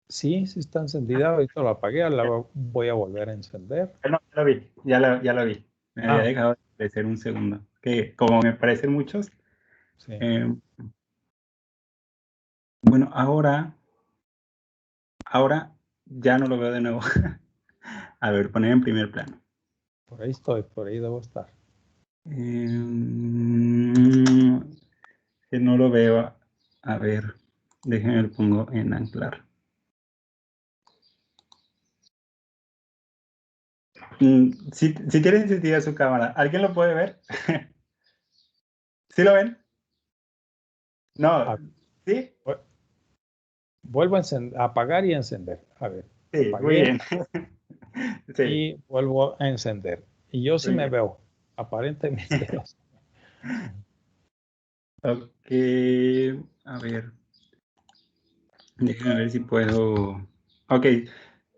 Sí, sí está encendida. Ahorita la apagué, la voy a volver a encender. No, ya lo vi, ya lo vi. Me había dejado de aparecer un segundo. Que como me parecen muchos. Sí. Bueno, ahora ya no lo veo de nuevo. A ver, poner en primer plano. Por ahí estoy, por ahí debo estar. Que no lo veo. A ver, déjenme lo pongo en anclar. Si tiene encendida su cámara, ¿alguien lo puede ver? ¿Sí lo ven? No, ¿sí? Vuelvo a apagar y encender. A ver. Sí, Apagué, muy bien. Sí. Y vuelvo a encender. Y yo sí me veo. Aparentemente. Ok, a ver. Déjenme ver si puedo. Ok,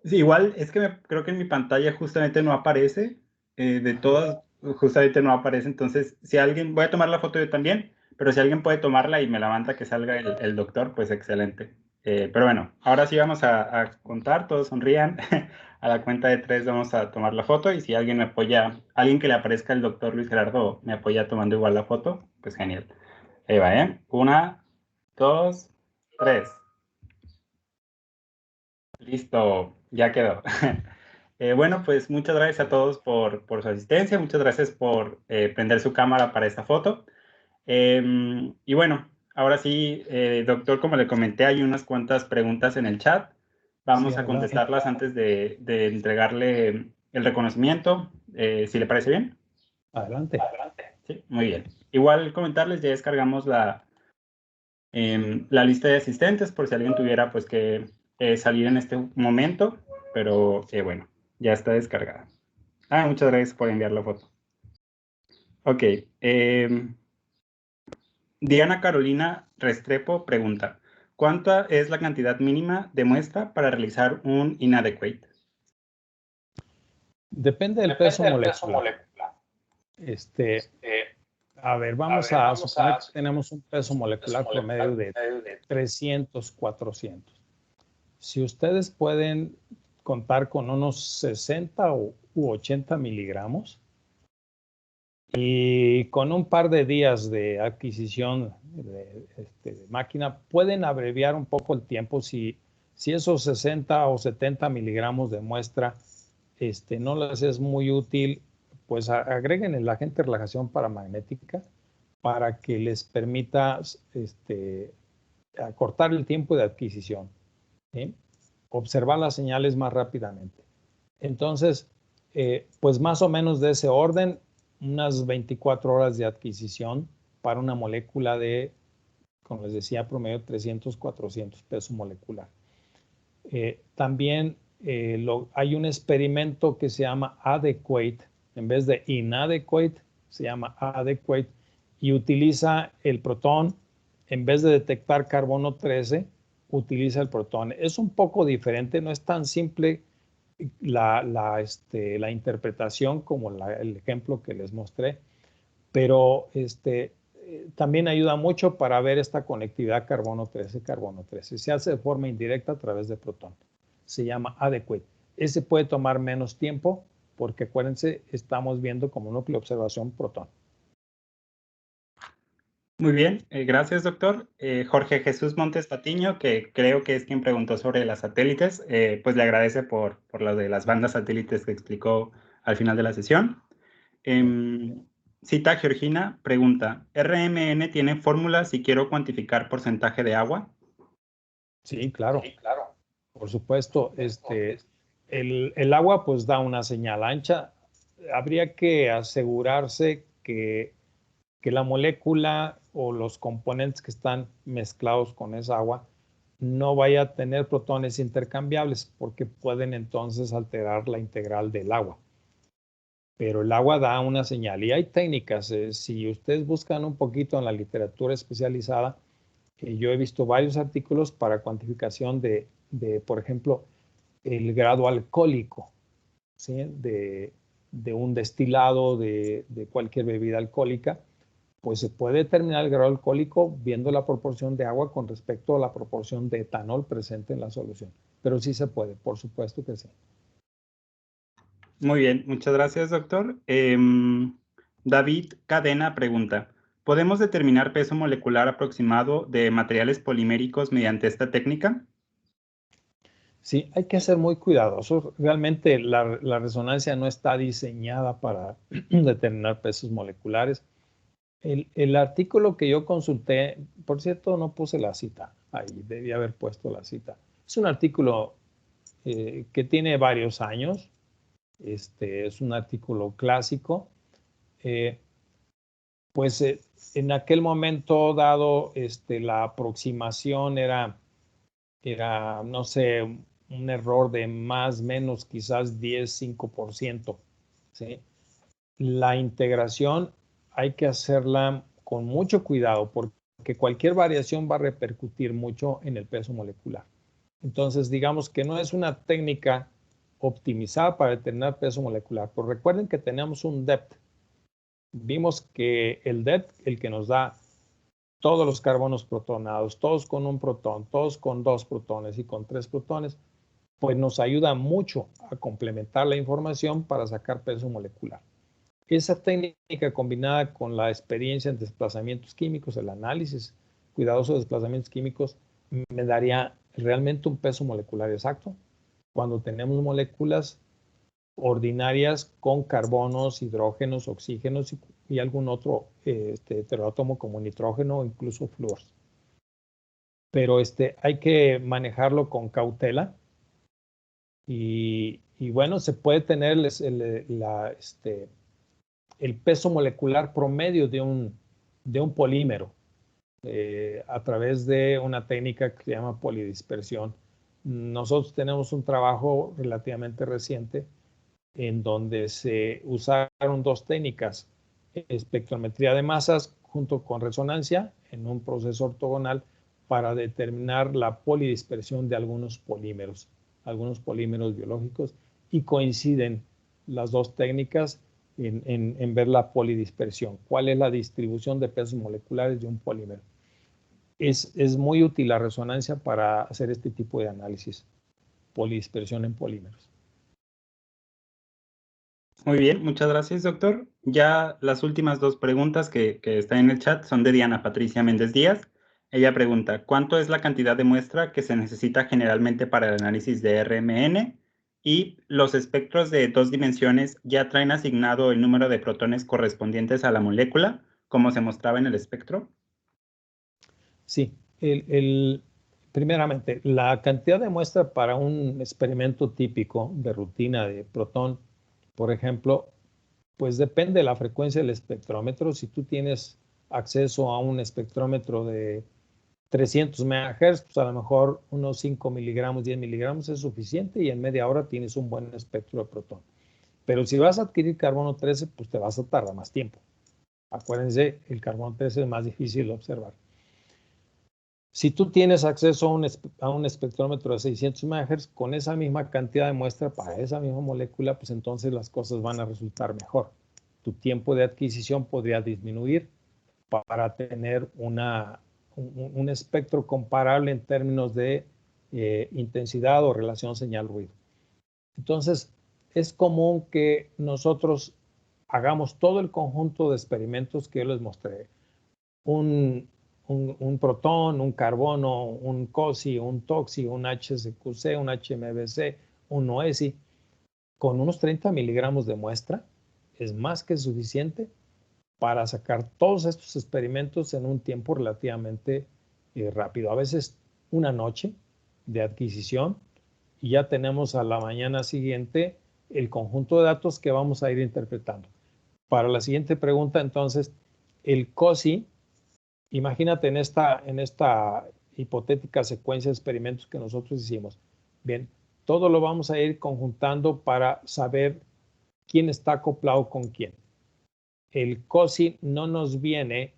sí, igual es que creo que en mi pantalla justamente no aparece. De todas, justamente no aparece. Entonces, si alguien, voy a tomar la foto yo también, pero si alguien puede tomarla y me la manda que salga el doctor, pues excelente. Pero bueno, ahora sí vamos a contar, todos sonrían. A la cuenta de 3 vamos a tomar la foto y si alguien me apoya, alguien que le aparezca el doctor Luis Gerardo me apoya tomando igual la foto, pues genial. Ahí va, ¿eh? 1, 2, 3. Listo, ya quedó. Bueno, pues muchas gracias a todos por su asistencia, muchas gracias por prender su cámara para esta foto. Y bueno, ahora sí, doctor, como le comenté, hay unas cuantas preguntas en el chat. Vamos a contestarlas antes de entregarle el reconocimiento, si le parece bien. Adelante. Sí, muy bien. Igual comentarles, ya descargamos la lista de asistentes por si alguien tuviera pues que salir en este momento, pero bueno, ya está descargada. Muchas gracias por enviar la foto. Ok. Diana Carolina Restrepo pregunta, ¿cuánta es la cantidad mínima de muestra para realizar un inadequate? Depende del peso molecular. A ver, vamos a suponer que tenemos un peso molecular promedio de 300, 400. Si ustedes pueden contar con unos 60 u 80 miligramos y con un par de días de adquisición de máquina, pueden abreviar un poco el tiempo si esos 60 o 70 miligramos de muestra no les es muy útil, pues agreguen el agente de relajación paramagnética para que les permita acortar el tiempo de adquisición, ¿sí? Observar las señales más rápidamente. Entonces, pues más o menos de ese orden, unas 24 horas de adquisición para una molécula de, como les decía, promedio 300, 400 peso molecular. También hay un experimento que se llama adequate, en vez de inadequate, se llama adequate, y utiliza el protón, en vez de detectar carbono 13, utiliza el protón. Es un poco diferente, no es tan simple la interpretación como el ejemplo que les mostré, pero también ayuda mucho para ver esta conectividad carbono 13, carbono 13. Se hace de forma indirecta a través de protón. Se llama adequate. Ese puede tomar menos tiempo porque acuérdense, estamos viendo como núcleo de observación protón. Muy bien, gracias, doctor. Jorge Jesús Montes Patiño, que creo que es quien preguntó sobre las satélites, pues le agradece por lo de las bandas satélites que explicó al final de la sesión. Cita Georgina pregunta, ¿RMN tiene fórmula si quiero cuantificar porcentaje de agua? Sí, claro. Por supuesto, el agua pues da una señal ancha. Habría que asegurarse que la molécula o los componentes que están mezclados con esa agua no vaya a tener protones intercambiables porque pueden entonces alterar la integral del agua. Pero el agua da una señal y hay técnicas. Si ustedes buscan un poquito en la literatura especializada, yo he visto varios artículos para cuantificación de por ejemplo, el grado alcohólico, ¿sí? de un destilado, de cualquier bebida alcohólica, pues se puede determinar el grado alcohólico viendo la proporción de agua con respecto a la proporción de etanol presente en la solución. Pero sí se puede, por supuesto que sí. Muy bien, muchas gracias, doctor. David Cadena pregunta, ¿podemos determinar peso molecular aproximado de materiales poliméricos mediante esta técnica? Sí, hay que ser muy cuidadosos. Realmente la resonancia no está diseñada para determinar pesos moleculares. El artículo que yo consulté, por cierto, no puse la cita ahí, debía haber puesto la cita. Es un artículo que tiene varios años, es un artículo clásico. Pues en aquel momento dado, la aproximación era, no sé, un error de más o menos quizás 10, 5%, ¿sí? La integración hay que hacerla con mucho cuidado porque cualquier variación va a repercutir mucho en el peso molecular. Entonces, digamos que no es una técnica optimizada para determinar peso molecular. Pero recuerden que tenemos un depth. Vimos que el depth, el que nos da todos los carbonos protonados, todos con un protón, todos con 2 protones y con 3 protones, pues nos ayuda mucho a complementar la información para sacar peso molecular. Esa técnica combinada con la experiencia en desplazamientos químicos, el análisis cuidadoso de desplazamientos químicos, me daría realmente un peso molecular exacto cuando tenemos moléculas ordinarias con carbonos, hidrógenos, oxígenos y algún otro heteroátomo como nitrógeno o incluso flúor. Pero hay que manejarlo con cautela y bueno, se puede tener el peso molecular promedio de un polímero a través de una técnica que se llama polidispersión. Nosotros tenemos un trabajo relativamente reciente en donde se usaron 2 técnicas. espectrometría de masas junto con resonancia en un proceso ortogonal para determinar la polidispersión de algunos polímeros biológicos, y coinciden las dos técnicas en ver la polidispersión. ¿Cuál es la distribución de pesos moleculares de un polímero? Es muy útil la resonancia para hacer este tipo de análisis, polidispersión en polímeros. Muy bien, muchas gracias, doctor. Ya las últimas dos preguntas que están en el chat son de Diana Patricia Méndez Díaz. Ella pregunta, ¿cuánto es la cantidad de muestra que se necesita generalmente para el análisis de RMN? Y los espectros de 2 dimensiones ya traen asignado el número de protones correspondientes a la molécula, como se mostraba en el espectro. Sí, primeramente, la cantidad de muestra para un experimento típico de rutina de protón, por ejemplo, pues depende de la frecuencia del espectrómetro. Si tú tienes acceso a un espectrómetro de 300 MHz, pues a lo mejor unos 5 miligramos, 10 miligramos es suficiente y en media hora tienes un buen espectro de protón. Pero si vas a adquirir carbono 13, pues te vas a tardar más tiempo. Acuérdense, el carbono 13 es más difícil de observar. Si tú tienes acceso a un espectrómetro de 600 MHz, con esa misma cantidad de muestra para esa misma molécula, pues entonces las cosas van a resultar mejor. Tu tiempo de adquisición podría disminuir para tener un espectro comparable en términos de intensidad o relación señal-ruido. Entonces, es común que nosotros hagamos todo el conjunto de experimentos que yo les mostré. Un protón, un carbono, un COSI, un TOXI, un HSQC, un HMBC, un NOESI, con unos 30 miligramos de muestra, es más que suficiente para sacar todos estos experimentos en un tiempo relativamente rápido. A veces una noche de adquisición y ya tenemos a la mañana siguiente el conjunto de datos que vamos a ir interpretando. Para la siguiente pregunta, entonces, el COSI, imagínate en esta hipotética secuencia de experimentos que nosotros hicimos. Bien, todo lo vamos a ir conjuntando para saber quién está acoplado con quién. El COSI no nos viene,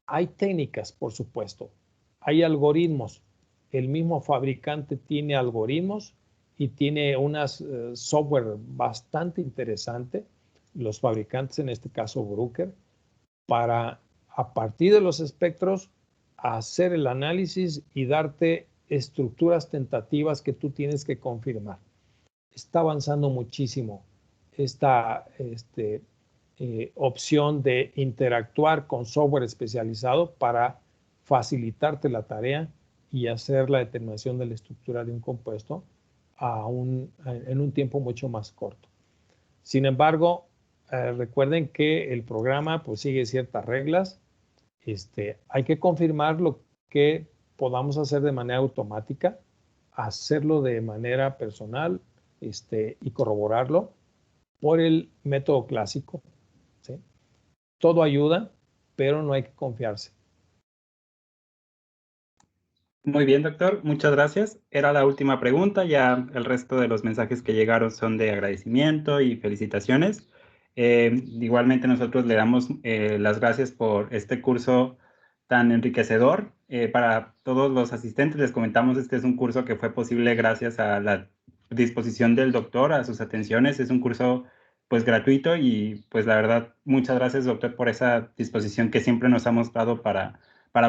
hay técnicas, por supuesto, hay algoritmos. El mismo fabricante tiene algoritmos y tiene unas software bastante interesante, los fabricantes, en este caso Bruker, para a partir de los espectros hacer el análisis y darte estructuras tentativas que tú tienes que confirmar. Está avanzando muchísimo esta opción de interactuar con software especializado para facilitarte la tarea y hacer la determinación de la estructura de un compuesto en un tiempo mucho más corto. Sin embargo, recuerden que el programa pues, sigue ciertas reglas. Hay que confirmar lo que podamos hacer de manera automática, hacerlo de manera personal y corroborarlo por el método clásico. ¿Sí? Todo ayuda, pero no hay que confiarse. Muy bien, doctor. Muchas gracias. Era la última pregunta. Ya el resto de los mensajes que llegaron son de agradecimiento y felicitaciones. Igualmente nosotros le damos las gracias por este curso tan enriquecedor. Para todos los asistentes les comentamos, este es un curso que fue posible gracias a la disposición del doctor, a sus atenciones. Es un curso pues gratuito y pues la verdad, muchas gracias, doctor, por esa disposición que siempre nos ha mostrado para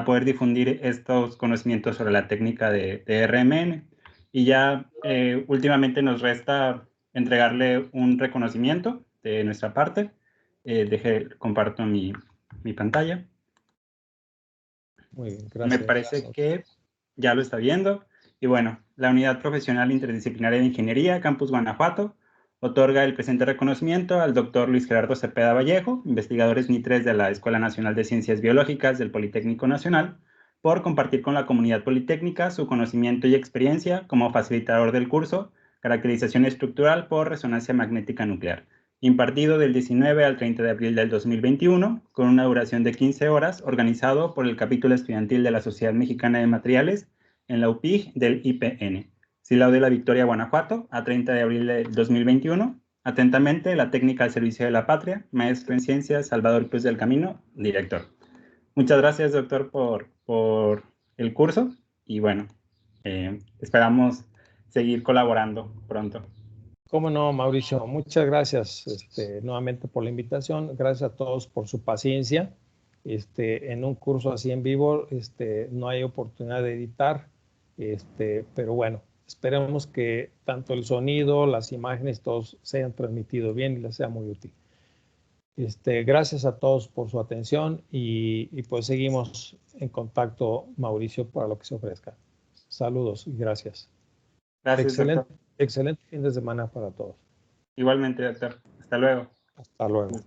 poder difundir estos conocimientos sobre la técnica de RMN. Y ya últimamente nos resta entregarle un reconocimiento de nuestra parte. Comparto mi pantalla. Muy bien, gracias. Me parece que ya lo está viendo. Y bueno, la Unidad Profesional Interdisciplinaria de Ingeniería, Campus Guanajuato, otorga el presente reconocimiento al doctor Luis Gerardo Cepeda Vallejo, investigador SNI 3 de la Escuela Nacional de Ciencias Biológicas del Politécnico Nacional, por compartir con la comunidad politécnica su conocimiento y experiencia como facilitador del curso Caracterización Estructural por Resonancia Magnética Nuclear, impartido del 19 al 30 de abril del 2021, con una duración de 15 horas, organizado por el capítulo estudiantil de la Sociedad Mexicana de Materiales en la UPIG del IPN. Silao de la Victoria, Guanajuato, a 30 de abril de 2021, Atentamente, la técnica al servicio de la patria, maestro en ciencias, Salvador Cruz del Camino, director. Muchas gracias, doctor, por el curso y bueno, esperamos seguir colaborando pronto. Cómo no, Mauricio, muchas gracias nuevamente por la invitación. Gracias a todos por su paciencia. En un curso así en vivo no hay oportunidad de editar, pero bueno, esperemos que tanto el sonido, las imágenes, todos se hayan transmitido bien y les sea muy útil. Gracias a todos por su atención y pues seguimos en contacto, Mauricio, para lo que se ofrezca. Saludos y gracias. Gracias, doctor. Excelente fin de semana para todos. Igualmente, doctor. Hasta luego. Hasta luego.